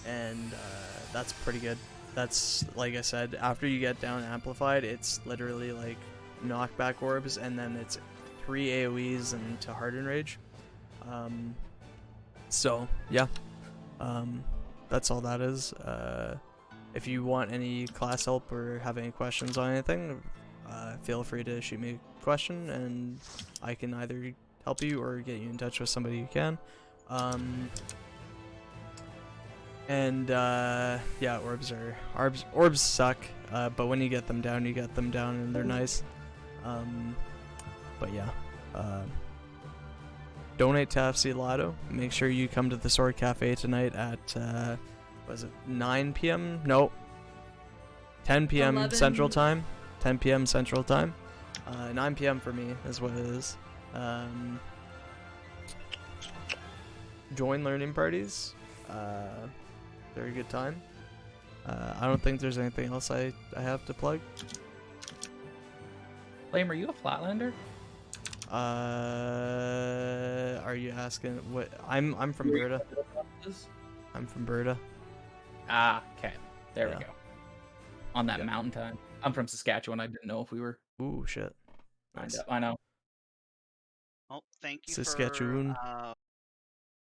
and that's pretty good. That's, like I said, after you get down amplified, it's literally like knockback orbs, and then it's 3 AoEs and to Harden Rage. So yeah, that's all that is. If you want any class help or have any questions on anything, feel free to shoot me a question, and I can either help you or get you in touch with somebody who can. Yeah, orbs suck, but when you get them down, and they're nice. But yeah, donate to FC Lotto. Make sure you come to the Sword Cafe tonight at was it 9 p.m? No, 10 p.m.
11.
Central Time. 10 p.m. Central Time. 9 p.m. for me is what it is. Join learning parties. Very good time. I don't think there's anything else I have to plug.
Flame, are you a Flatlander?
Are you asking what? I'm from Berta. I'm from Berta.
Ah, okay. There
Yeah.
we go. On that mountain time. I'm from Saskatchewan. I didn't know if we were.
Ooh, shit. Nice.
I know.
Well, thank you
Saskatchewan.
for